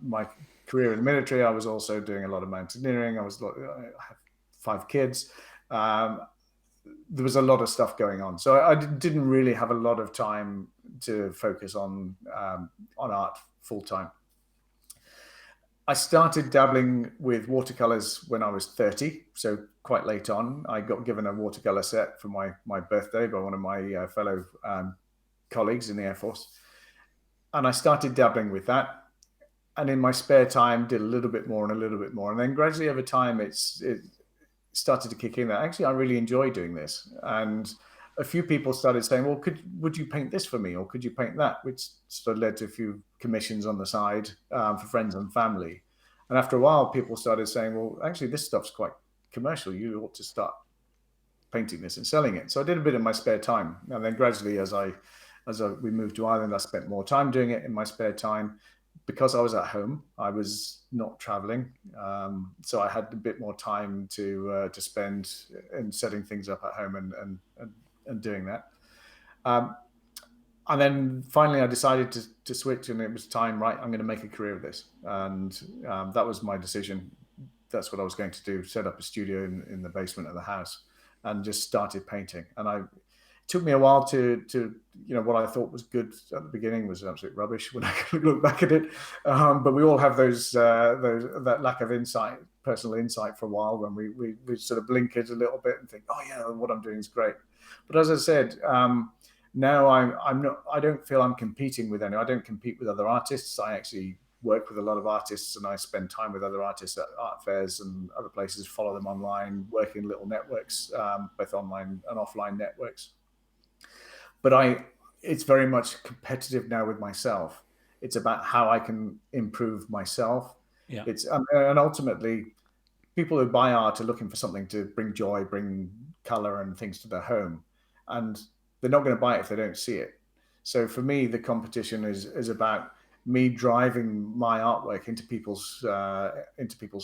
my career in the military. I was also doing a lot of mountaineering. I have 5 kids. There was a lot of stuff going on, so I didn't really have a lot of time to focus on art full time. I started dabbling with watercolors when I was 30, so quite late on. I got given a watercolor set for my birthday by one of my fellow colleagues in the Air Force, and I started dabbling with that. And in my spare time, did a little bit more and a little bit more, and then gradually over time, it started to kick in that actually I really enjoy doing this. And a few people started saying, well, would you paint this for me, or could you paint that, which sort of led to a few commissions on the side for friends and family. And after a while, people started saying, well, actually this stuff's quite commercial, you ought to start painting this and selling it. So I did a bit in my spare time, and then gradually as we moved to Ireland, I spent more time doing it in my spare time. Because I was at home, I was not traveling, so I had a bit more time to spend in setting things up at home and doing that. And then finally, I decided to switch, and it was time. Right, I'm going to make a career of this, and that was my decision. That's what I was going to do: set up a studio in the basement of the house, and just started painting. And it took me a while to what I thought was good at the beginning was absolute rubbish when I look back at it. But we all have that lack of insight, personal insight, for a while when we sort of blinkered a little bit and think, oh yeah, what I'm doing is great. But as I said, now I'm not. I don't feel I'm competing with anyone. I don't compete with other artists. I actually work with a lot of artists, and I spend time with other artists at art fairs and other places. Follow them online, work in little networks, both online and offline networks. But it's very much competitive now with myself. It's about how I can improve myself. Yeah. And ultimately, people who buy art are looking for something to bring joy, bring color and things to their home, and they're not going to buy it if they don't see it. So for me, the competition is about me driving my artwork into people's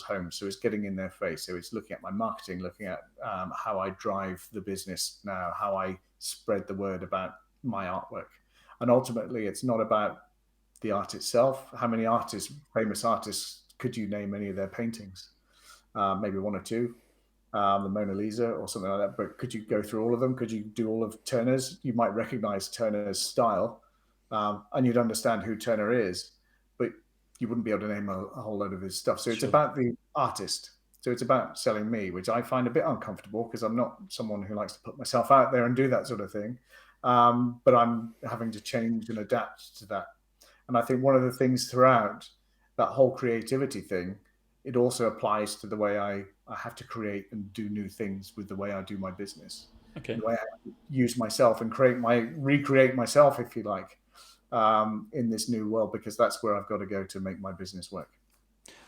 homes. So it's getting in their face. So it's looking at my marketing, looking at how I drive the business now, how I spread the word about my artwork. And ultimately, it's not about the art itself. How many famous artists, could you name any of their paintings? Maybe one or two, the Mona Lisa or something like that. But could you go through all of them? Could you do all of Turner's? You might recognize Turner's style, and you'd understand who Turner is, but you wouldn't be able to name a whole load of his stuff. So it's about the artist. So it's about selling me, which I find a bit uncomfortable because I'm not someone who likes to put myself out there and do that sort of thing. But I'm having to change and adapt to that. And I think one of the things throughout that whole creativity thing, it also applies to the way I have to create and do new things with the way I do my business. Okay. The way I use myself and recreate myself, if you like, in this new world, because that's where I've got to go to make my business work.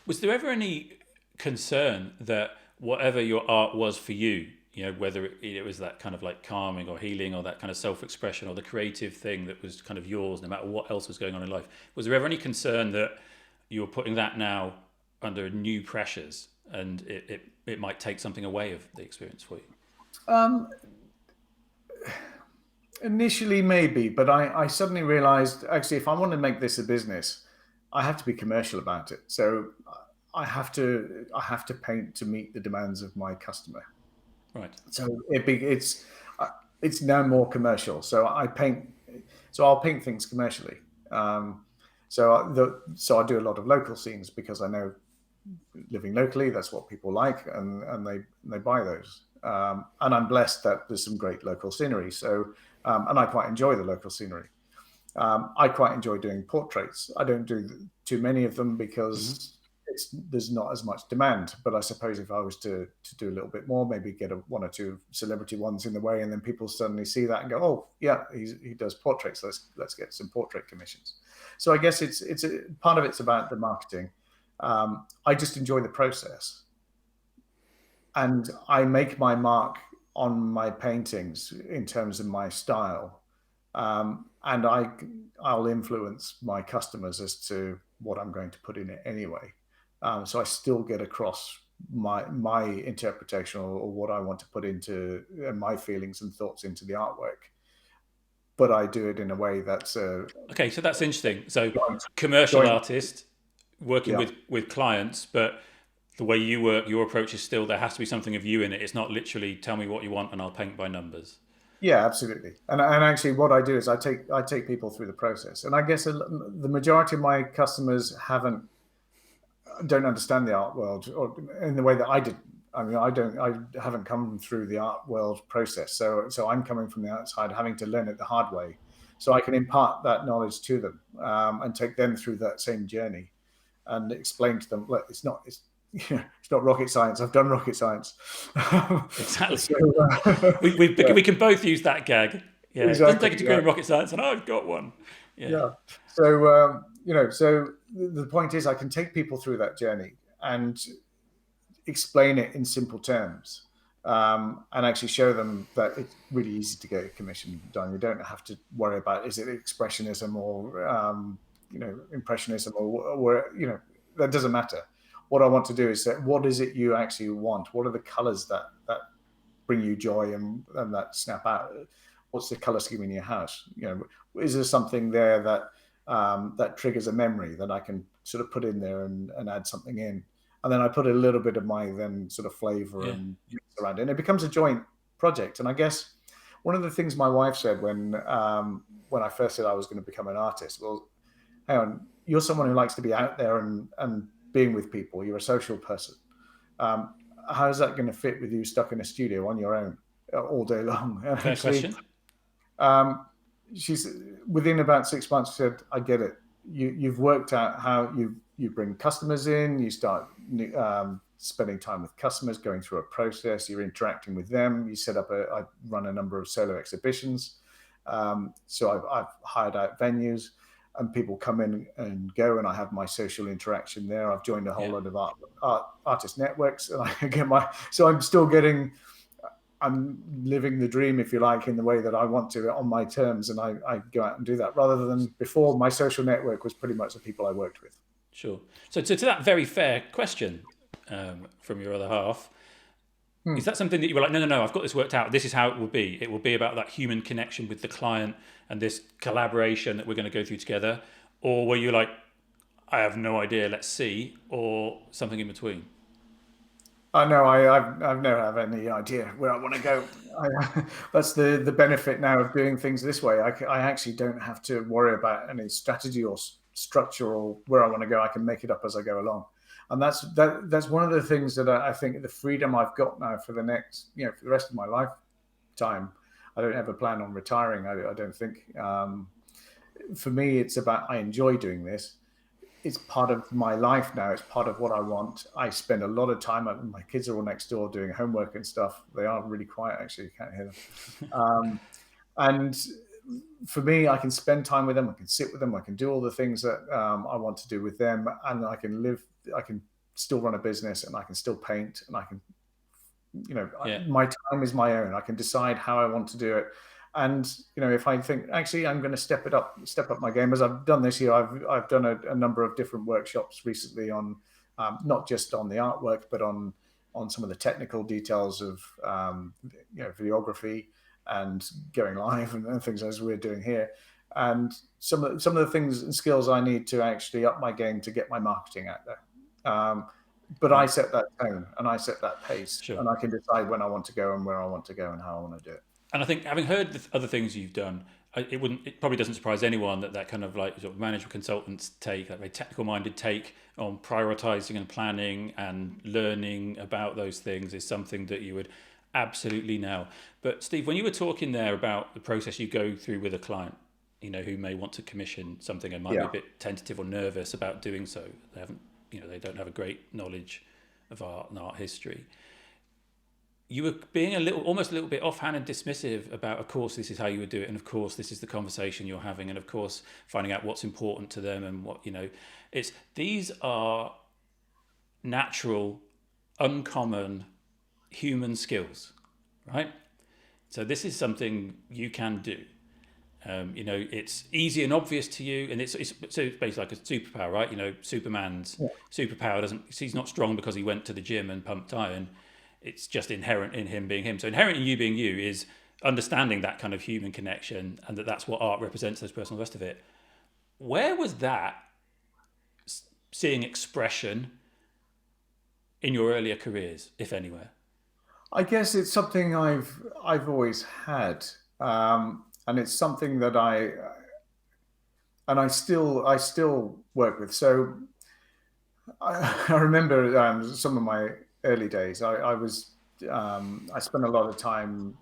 Was there ever any concern that whatever your art was for you, whether it was that kind of like calming or healing or that kind of self-expression or the creative thing that was kind of yours, no matter what else was going on in life, was there ever any concern that you were putting that now under new pressures and it might take something away of the experience for you? Initially, maybe, but I suddenly realized actually, if I want to make this a business, I have to be commercial about it. So I have to paint to meet the demands of my customer. Right. So it's now more commercial. So I'll paint things commercially. So I do a lot of local scenes because I know living locally, that's what people like, and they buy those. And I'm blessed that there's some great local scenery. So and I quite enjoy the local scenery. I quite enjoy doing portraits. I don't do too many of them Hmm. because there's not as much demand. But I suppose if I was to do a little bit more, maybe get one or two celebrity ones in the way, and then people suddenly see that and go, "Oh, yeah, he does portraits. Let's get some portrait commissions." So I guess it's part of it's about the marketing. I just enjoy the process, and I make my mark on my paintings in terms of my style, and I'll influence my customers as to what I'm going to put in it anyway. So I still get across my interpretation, or what I want to put into my feelings and thoughts into the artwork, but I do it in a way that's Okay, so that's interesting. So joint, commercial joint. artist working Yeah, with clients, but the way you work, your approach is still there has to be something of you in it. It's not literally tell me what you want and I'll paint by numbers. yeah, absolutely. And actually, what I do is I take people through the process, and I guess the majority of my customers don't understand the art world, or in the way that I did. I mean, I haven't come through the art world process, so I'm coming from the outside, having to learn it the hard way, so I can impart that knowledge to them, and take them through that same journey, and explain to them, look, it's not rocket science. I've done rocket science. Exactly. So, yeah, We can both use that gag. Yeah, it doesn't exactly. take a degree Yeah, in rocket science, and I've got one. Yeah, yeah. So, so the point is, I can take people through that journey and explain it in simple terms, and actually show them that it's really easy to get a commission done. You don't have to worry about, is it expressionism or impressionism, or that doesn't matter. What I want to do is say, what is it you actually want? What are the colors that bring you joy, and that snap out? What's the color scheme in your house? Is there something there that triggers a memory that I can sort of put in there, and add something in, and then I put a little bit of my then sort of flavor yeah. and mix around it, and it becomes a joint project. And I guess one of the things my wife said when I first said I was going to become an artist, well, hang on, you're someone who likes to be out there and being with people. You're a social person. Um, how is that going to fit with you stuck in a studio on your own all day long? And Fair actually, question. um, she's within about 6 months, she said, "I get it. You've worked out how you bring customers in. You start spending time with customers, going through a process. You're interacting with them. You set up I run a number of solo exhibitions. So I've hired out venues, and people come in and go, and I have my social interaction there. I've joined a whole Yeah, lot of artist networks, and I get so I'm still getting. I'm living the dream, if you like, in the way that I want to, on my terms, and I go out and do that, rather than before. My social network was pretty much the people I worked with. sure. So to that very fair question from your other half, is Hmm. that something that you were like, no, no, no, I've got this worked out. This is how it will be. It will be about that human connection with the client and this collaboration that we're going to go through together. Or were you like, I have no idea, let's see, or something in between? No, I've never have any idea where I want to go. That's the benefit now of doing things this way. I actually don't have to worry about any strategy or structure or where I want to go. I can make it up as I go along, and that's one of the things that I think the freedom I've got now for the next, for the rest of my lifetime. I don't have a plan on retiring. I don't think. For me, it's about, I enjoy doing this. It's part of my life now. It's part of what I want. I spend a lot of time. My kids are all next door doing homework and stuff. They are really quiet, actually. You can't hear them. And for me, I can spend time with them. I can sit with them. I can do all the things that I want to do with them, and I can live. I can still run a business, and I can still paint, and I can, Yeah, my time is my own. I can decide how I want to do it. And if I think, actually, I'm going to step up my game, as I've done this year. I've done a number of different workshops recently on, not just on the artwork, but on some of the technical details of videography and going live, and things as we're doing here. And some of the things and skills I need to actually up my game to get my marketing out there. But I right, set that tone, and I set that pace, sure. and I can decide when I want to go and where I want to go and how I want to do it. And I think having heard the other things you've done, it probably doesn't surprise anyone that kind of like sort of management consultants take, that very technical minded take on prioritizing and planning and learning about those things is something that you would absolutely nail. But Steve, when you were talking there about the process you go through with a client, who may want to commission something and might be a Yeah. bit tentative or nervous about doing so. They haven't, they don't have a great knowledge of art and art history. You were being almost a little bit offhand and dismissive about, of course, this is how you would do it, and of course, this is the conversation you're having, and of course, finding out what's important to them and what these are natural, uncommon human skills, right? So this is something you can do. It's easy and obvious to you, and it's basically like a superpower, right? Superman's superpower he's not strong because he went to the gym and pumped iron. It's just inherent in him being him. So inherent in you being you is understanding that kind of human connection, and that's what art represents, those personal rest of it. Where was that seeing expression in your earlier careers, if anywhere? I guess it's something I've always had, and it's something that I still work with. So I remember some of my early days. I spent a lot of time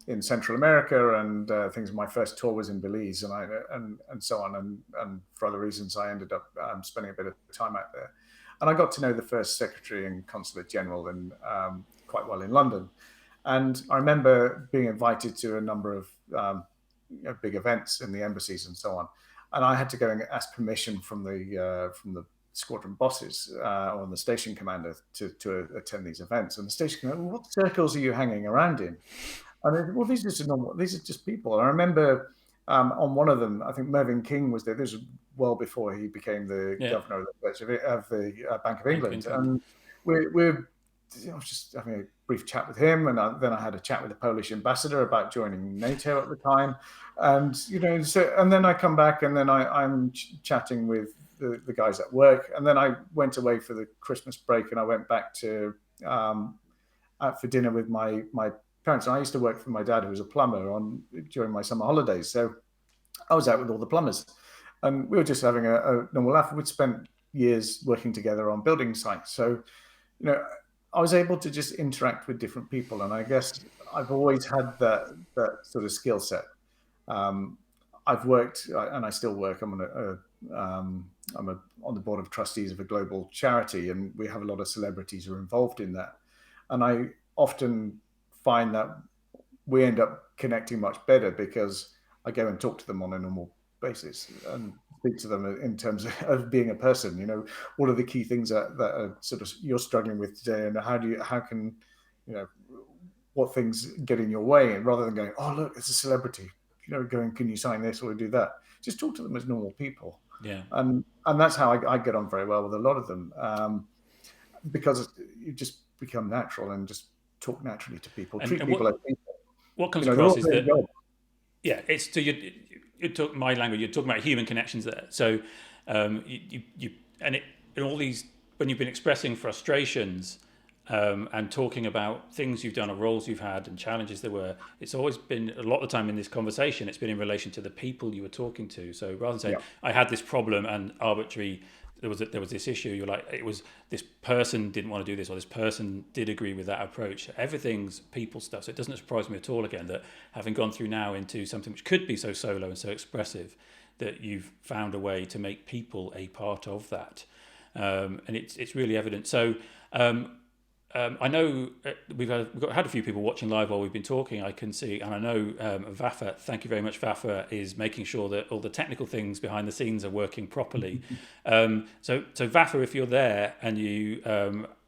in Central America and things. My first tour was in Belize, and so on. And for other reasons, I ended up spending a bit of time out there. And I got to know the first secretary and consulate general and quite well in London. And I remember being invited to a number of big events in the embassies and so on. And I had to go and ask permission from the squadron bosses or the station commander to attend these events. And the station commander, well, what circles are you hanging around in? And I said, well, these are just people. And I remember on one of them, I think Mervyn King was there. This was well before he became the governor of the Bank of England. And we're just having a brief chat with him, and then I had a chat with the Polish ambassador about joining NATO at the time, and and then I come back, and then I'm chatting with the guys at work, and then I went away for the Christmas break, and I went back to out for dinner with my parents. And I used to work for my dad, who was a plumber, during my summer holidays, so I was out with all the plumbers, and we were just having a normal laugh. We'd spent years working together on building sites, so I was able to just interact with different people, and I guess I've always had that sort of skill set. I've worked, and I still work. I'm on the board of trustees of a global charity, and we have a lot of celebrities who are involved in that. And I often find that we end up connecting much better because I go and talk to them on a normal basis and speak to them in terms of being a person. What are the key things that are sort of you're struggling with today, and how can what things get in your way, and rather than going, oh look, it's a celebrity, going, can you sign this or do that? Just talk to them as normal people. Yeah. And that's how I get on very well with a lot of them, because you just become natural and just talk naturally to people, treat people as people. What comes across is that it's you talk my language. You're talking about human connections there. So in all these, when you've been expressing frustrations and talking about things you've done or roles you've had and challenges there were, it's always been a lot of the time in this conversation, it's been in relation to the people you were talking to. So rather than saying I had this problem and arbitrary, there was this issue, you're like, it was this person didn't want to do this, or this person did agree with that approach. Everything's people stuff. So it doesn't surprise me at all, again, that having gone through now into something which could be so solo and so expressive, that you've found a way to make people a part of that. And it's really evident. So I know we've had a few people watching live while we've been talking, I can see, and I know Vafa, thank you very much, Vafa, is making sure that all the technical things behind the scenes are working properly. So Vafa, if you're there and you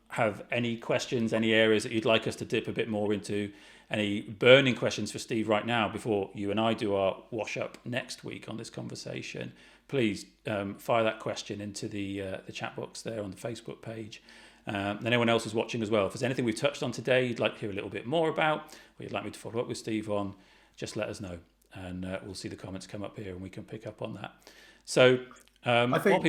have any questions, any areas that you'd like us to dip a bit more into, any burning questions for Steve right now before you and I do our wash up next week on this conversation, please fire that question into the chat box there on the Facebook page. And anyone else who's watching as well, if there's anything we've touched on today you'd like to hear a little bit more about, or you'd like me to follow up with Steve on, just let us know, and we'll see the comments come up here and we can pick up on that. So I think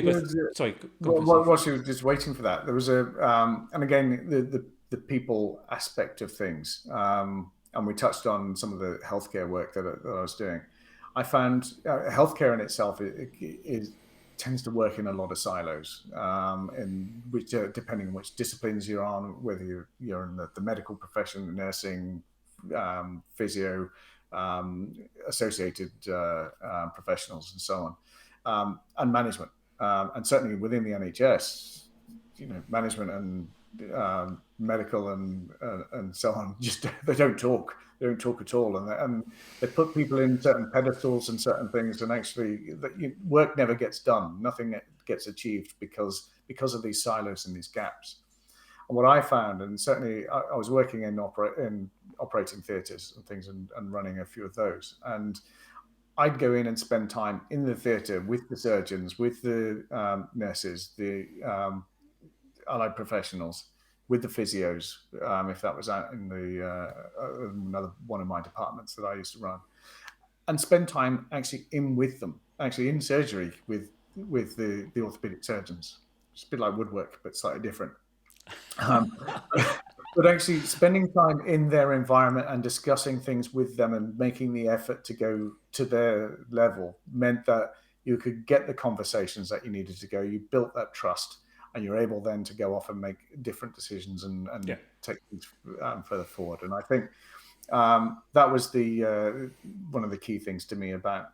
sorry, whilst you were just waiting for that, there was and again the people aspect of things, and we touched on some of the healthcare work that I was doing. I found healthcare in itself tends to work in a lot of silos, in which depending on which disciplines you're on, whether you're in the medical profession, nursing, physio, associated professionals and so on, and management. And certainly within the NHS, management and medical and so on, just they don't talk. They don't talk at all, and they put people in certain pedestals and certain things, and actually, work never gets done. Nothing gets achieved because of these silos and these gaps. And what I found, and certainly I was working in operating theatres and things, and running a few of those, and I'd go in and spend time in the theatre with the surgeons, with the nurses, the allied professionals, with the physios, if that was out in another one of my departments that I used to run, and spend time actually with them, actually in surgery with the orthopedic surgeons. It's a bit like woodwork, but slightly different. But actually spending time in their environment and discussing things with them and making the effort to go to their level meant that you could get the conversations that you needed to go. You built that trust, and you're able then to go off and make different decisions and take things further forward. And I think that was one of the key things to me about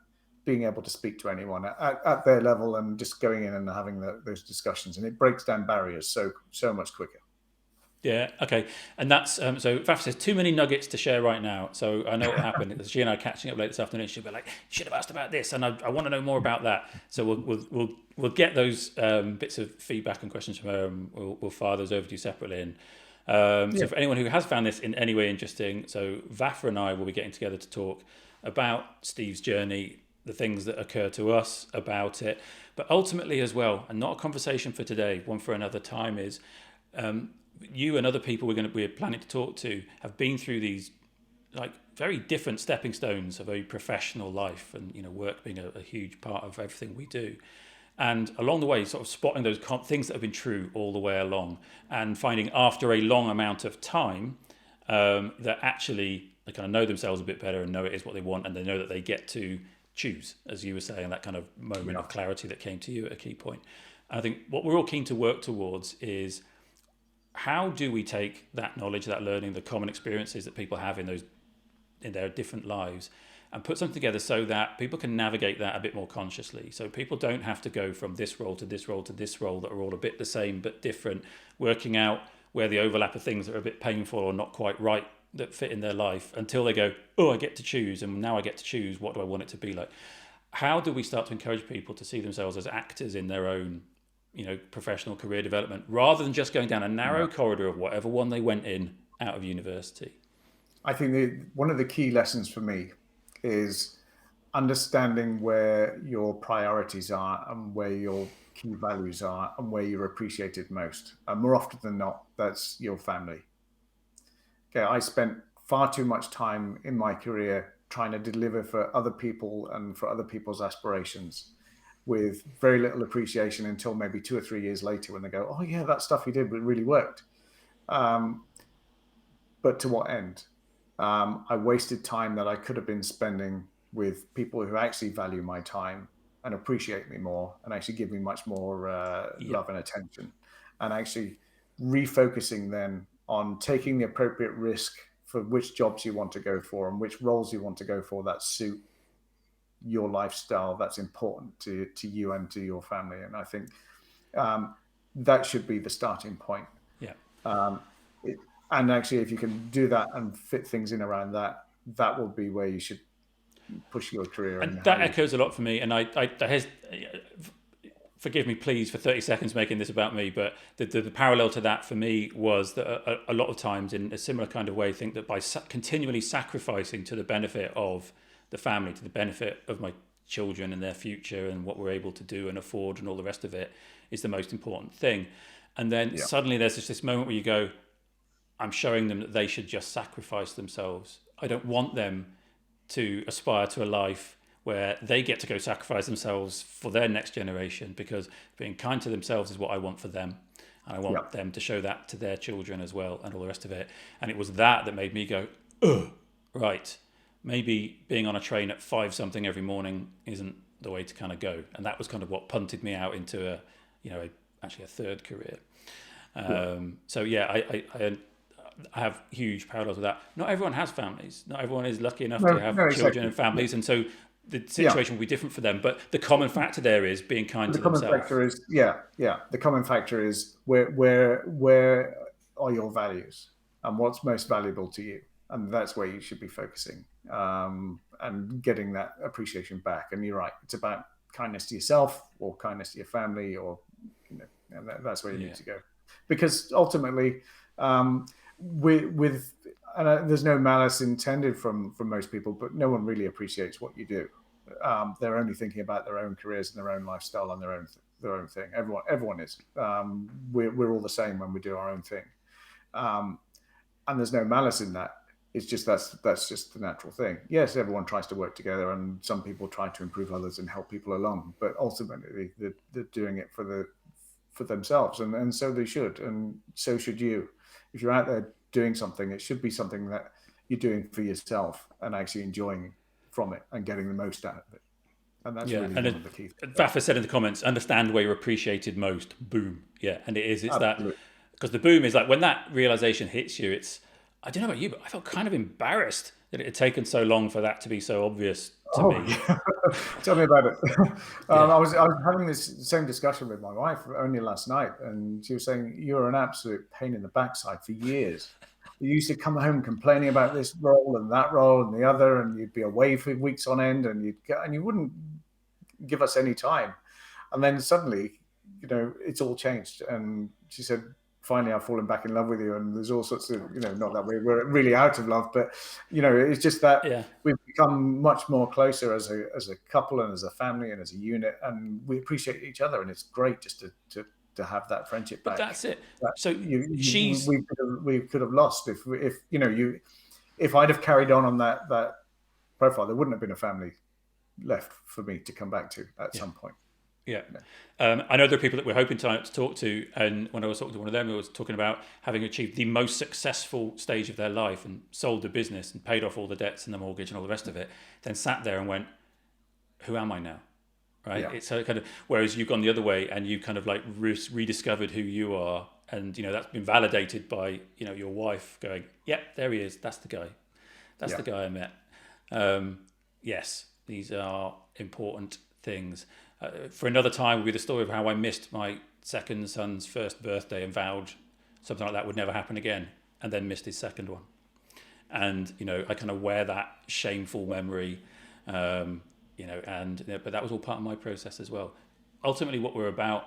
being able to speak to anyone at their level and just going in and having those discussions. And it breaks down barriers so much quicker. Yeah, okay. And that's, so Faf says, too many nuggets to share right now. So I know what will happen. She and I are catching up late this afternoon. She'll be like, you should have asked about this, and I want to know more about that. So we'll get those bits of feedback and questions from her, and we'll fire those over to you separately. And so for anyone who has found this in any way interesting, so Vafa and I will be getting together to talk about Steve's journey, the things that occur to us about it, but ultimately as well, and not a conversation for today, one for another time, is you and other people we're planning to talk to have been through these like very different stepping stones of a professional life, and work being a huge part of everything we do. And along the way, sort of spotting those things that have been true all the way along, and finding after a long amount of time that actually they kind of know themselves a bit better and know it is what they want, and they know that they get to choose, as you were saying, that kind of moment of clarity that came to you at a key point. And I think what we're all keen to work towards is, how do we take that knowledge, that learning, the common experiences that people have in their different lives, and put something together so that people can navigate that a bit more consciously. So people don't have to go from this role to this role to this role that are all a bit the same but different, working out where the overlap of things that are a bit painful or not quite right that fit in their life, until they go, oh, I get to choose, and now I get to choose, what do I want it to be like? How do we start to encourage people to see themselves as actors in their own professional career development, rather than just going down a narrow corridor of whatever one they went in out of university? I think one of the key lessons for me is understanding where your priorities are and where your key values are and where you're appreciated most. And more often than not, that's your family. Okay, I spent far too much time in my career trying to deliver for other people and for other people's aspirations, with very little appreciation until maybe 2 or 3 years later, when they go, oh yeah, that stuff you did really worked. But to what end? I wasted time that I could have been spending with people who actually value my time and appreciate me more, and actually give me much more love and attention, and actually refocusing then on taking the appropriate risk for which jobs you want to go for and which roles you want to go for that suit your lifestyle, that's important to you and to your family. And I think that should be the starting point. And actually, if you can do that and fit things in around that, that will be where you should push your career. And that echoes a lot for me. And forgive me, please, for 30 seconds making this about me, but the parallel to that for me was that a lot of times, in a similar kind of way, think that by continually sacrificing to the benefit of the family, to the benefit of my children and their future and what we're able to do and afford and all the rest of it, is the most important thing. And then suddenly there's just this moment where you go, I'm showing them that they should just sacrifice themselves. I don't want them to aspire to a life where they get to go sacrifice themselves for their next generation, because being kind to themselves is what I want for them. And I want them to show that to their children as well, and all the rest of it. And it was that made me go, right, maybe being on a train at 5 something every morning isn't the way to kind of go. And that was kind of what punted me out into actually a third career. So yeah, I have huge parallels with that. Not everyone has families. Not everyone is lucky enough No, to have no, children exactly. and families, and so the Yeah. situation will be different for them. But the common factor there is being kind The to common themselves. factor is, yeah. The common factor is where are your values and what's most valuable to you, and that's where you should be focusing, and getting that appreciation back. And you're right; it's about kindness to yourself or kindness to your family, or and that's where you Yeah. need to go, because ultimately, with and there's no malice intended from most people, but no one really appreciates what you do. They're only thinking about their own careers and their own lifestyle and their own thing. Everyone is. We're all the same when we do our own thing, um, and there's no malice in that. It's just that's just the natural thing. Yes, everyone tries to work together, and some people try to improve others and help people along. But ultimately, they're doing it for themselves, and so they should, and so should you. If you're out there doing something, it should be something that you're doing for yourself and actually enjoying from it and getting the most out of it. And that's Yeah, really and one then of the key things. Vafa said in the comments, understand where you're appreciated most. Boom. Yeah, and it is. It's that, Absolutely. because the boom is like when that realization hits you. It's, I don't know about you, but I felt kind of embarrassed that it had taken so long for that to be so obvious to Oh, me. yeah. Tell me about it. Yeah, I was having this same discussion with my wife only last night, and she was saying, "You're an absolute pain in the backside for years. You used to come home complaining about this role and that role and the other, and you'd be away for weeks on end, and you wouldn't give us any time. And then suddenly, it's all changed." And she said, "Finally, I've fallen back in love with you." And there's all sorts of, not that we're really out of love, but it's just that yeah. we've become much more closer as a couple and as a family and as a unit, and we appreciate each other. And it's great just to have that friendship But back that's it. that So she's, we could have lost if I'd have carried on that profile. There wouldn't have been a family left for me to come back to at yeah. some point. Yeah. You know. I know there are people that we're hoping to talk to, and when I was talking to one of them, I was talking about having achieved the most successful stage of their life and sold the business and paid off all the debts and the mortgage and all the rest of it, then sat there and went, who am I now? Right? Yeah. It's so kind of, whereas you've gone the other way and you kind of like rediscovered who you are, and that's been validated by your wife going, yep, there he is, that's the guy, that's Yeah. the guy I met. Yes, these are important things. For another time will be the story of how I missed my second son's first birthday and vowed something like that would never happen again, and then missed his second one. And I kind of wear that shameful memory, but that was all part of my process as well. Ultimately, what we're about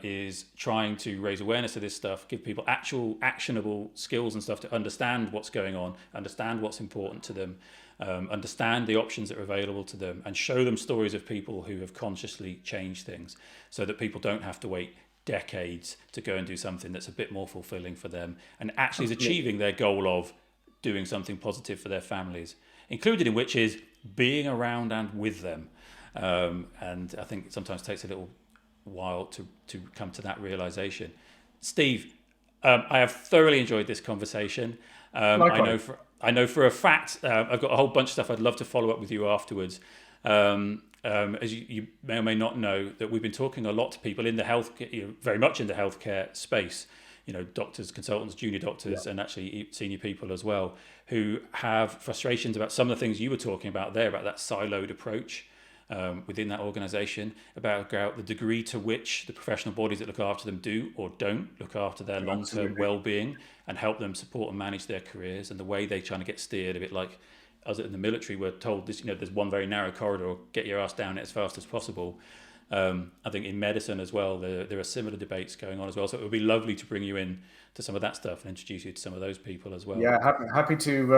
is trying to raise awareness of this stuff, give people actual actionable skills and stuff to understand what's going on, understand what's important to them, understand the options that are available to them, and show them stories of people who have consciously changed things, so that people don't have to wait decades to go and do something that's a bit more fulfilling for them and actually is achieving their goal of doing something positive for their families, included in which is being around and with them. And I think it sometimes takes a little while to come to that realization. Steve, I have thoroughly enjoyed this conversation. Likewise. I know for a fact I've got a whole bunch of stuff I'd love to follow up with you afterwards. As you may or may not know, that we've been talking a lot to people in the health, very much in the healthcare space, doctors, consultants, junior doctors, Yeah. and actually senior people as well, who have frustrations about some of the things you were talking about there, about that siloed approach within that organisation, about the degree to which the professional bodies that look after them do or don't look after their long-term Absolutely. well-being and help them support and manage their careers, and the way they're trying to get steered, a bit like us in the military, we're told this, there's one very narrow corridor, get your ass down it as fast as possible. I think in medicine as well, there are similar debates going on as well. So it would be lovely to bring you in to some of that stuff and introduce you to some of those people as well. Yeah, happy to.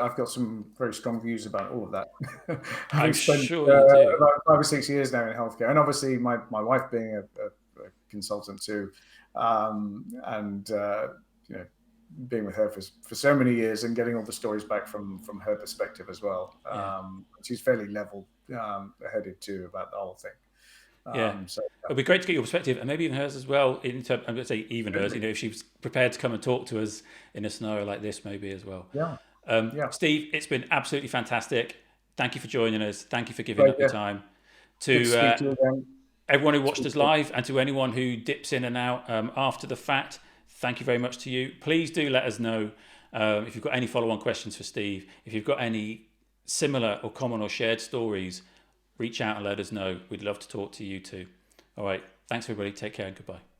I've got some very strong views about all of that. Having I'm spent sure you do. about 5 or 6 years now in healthcare, and obviously my wife being a consultant too, and being with her for so many years and getting all the stories back from her perspective as well. Yeah. She's fairly level headed too about the whole thing. Yeah. So It'd be great to get your perspective, and maybe even hers as well. I'm going to say even hers, absolutely. if she's prepared to come and talk to us in a scenario like this, maybe as well. Yeah, yeah. Steve, it's been absolutely fantastic. Thank you for joining us. Thank you for giving up your Pleasure. time. Good to speak To to you again. everyone who watched Speak us to you. live, and to anyone who dips in and out after the fact, thank you very much to you. Please do let us know if you've got any follow-on questions for Steve. If you've got any similar or common or shared stories, reach out and let us know. We'd love to talk to you too. All right. Thanks, everybody. Take care and goodbye.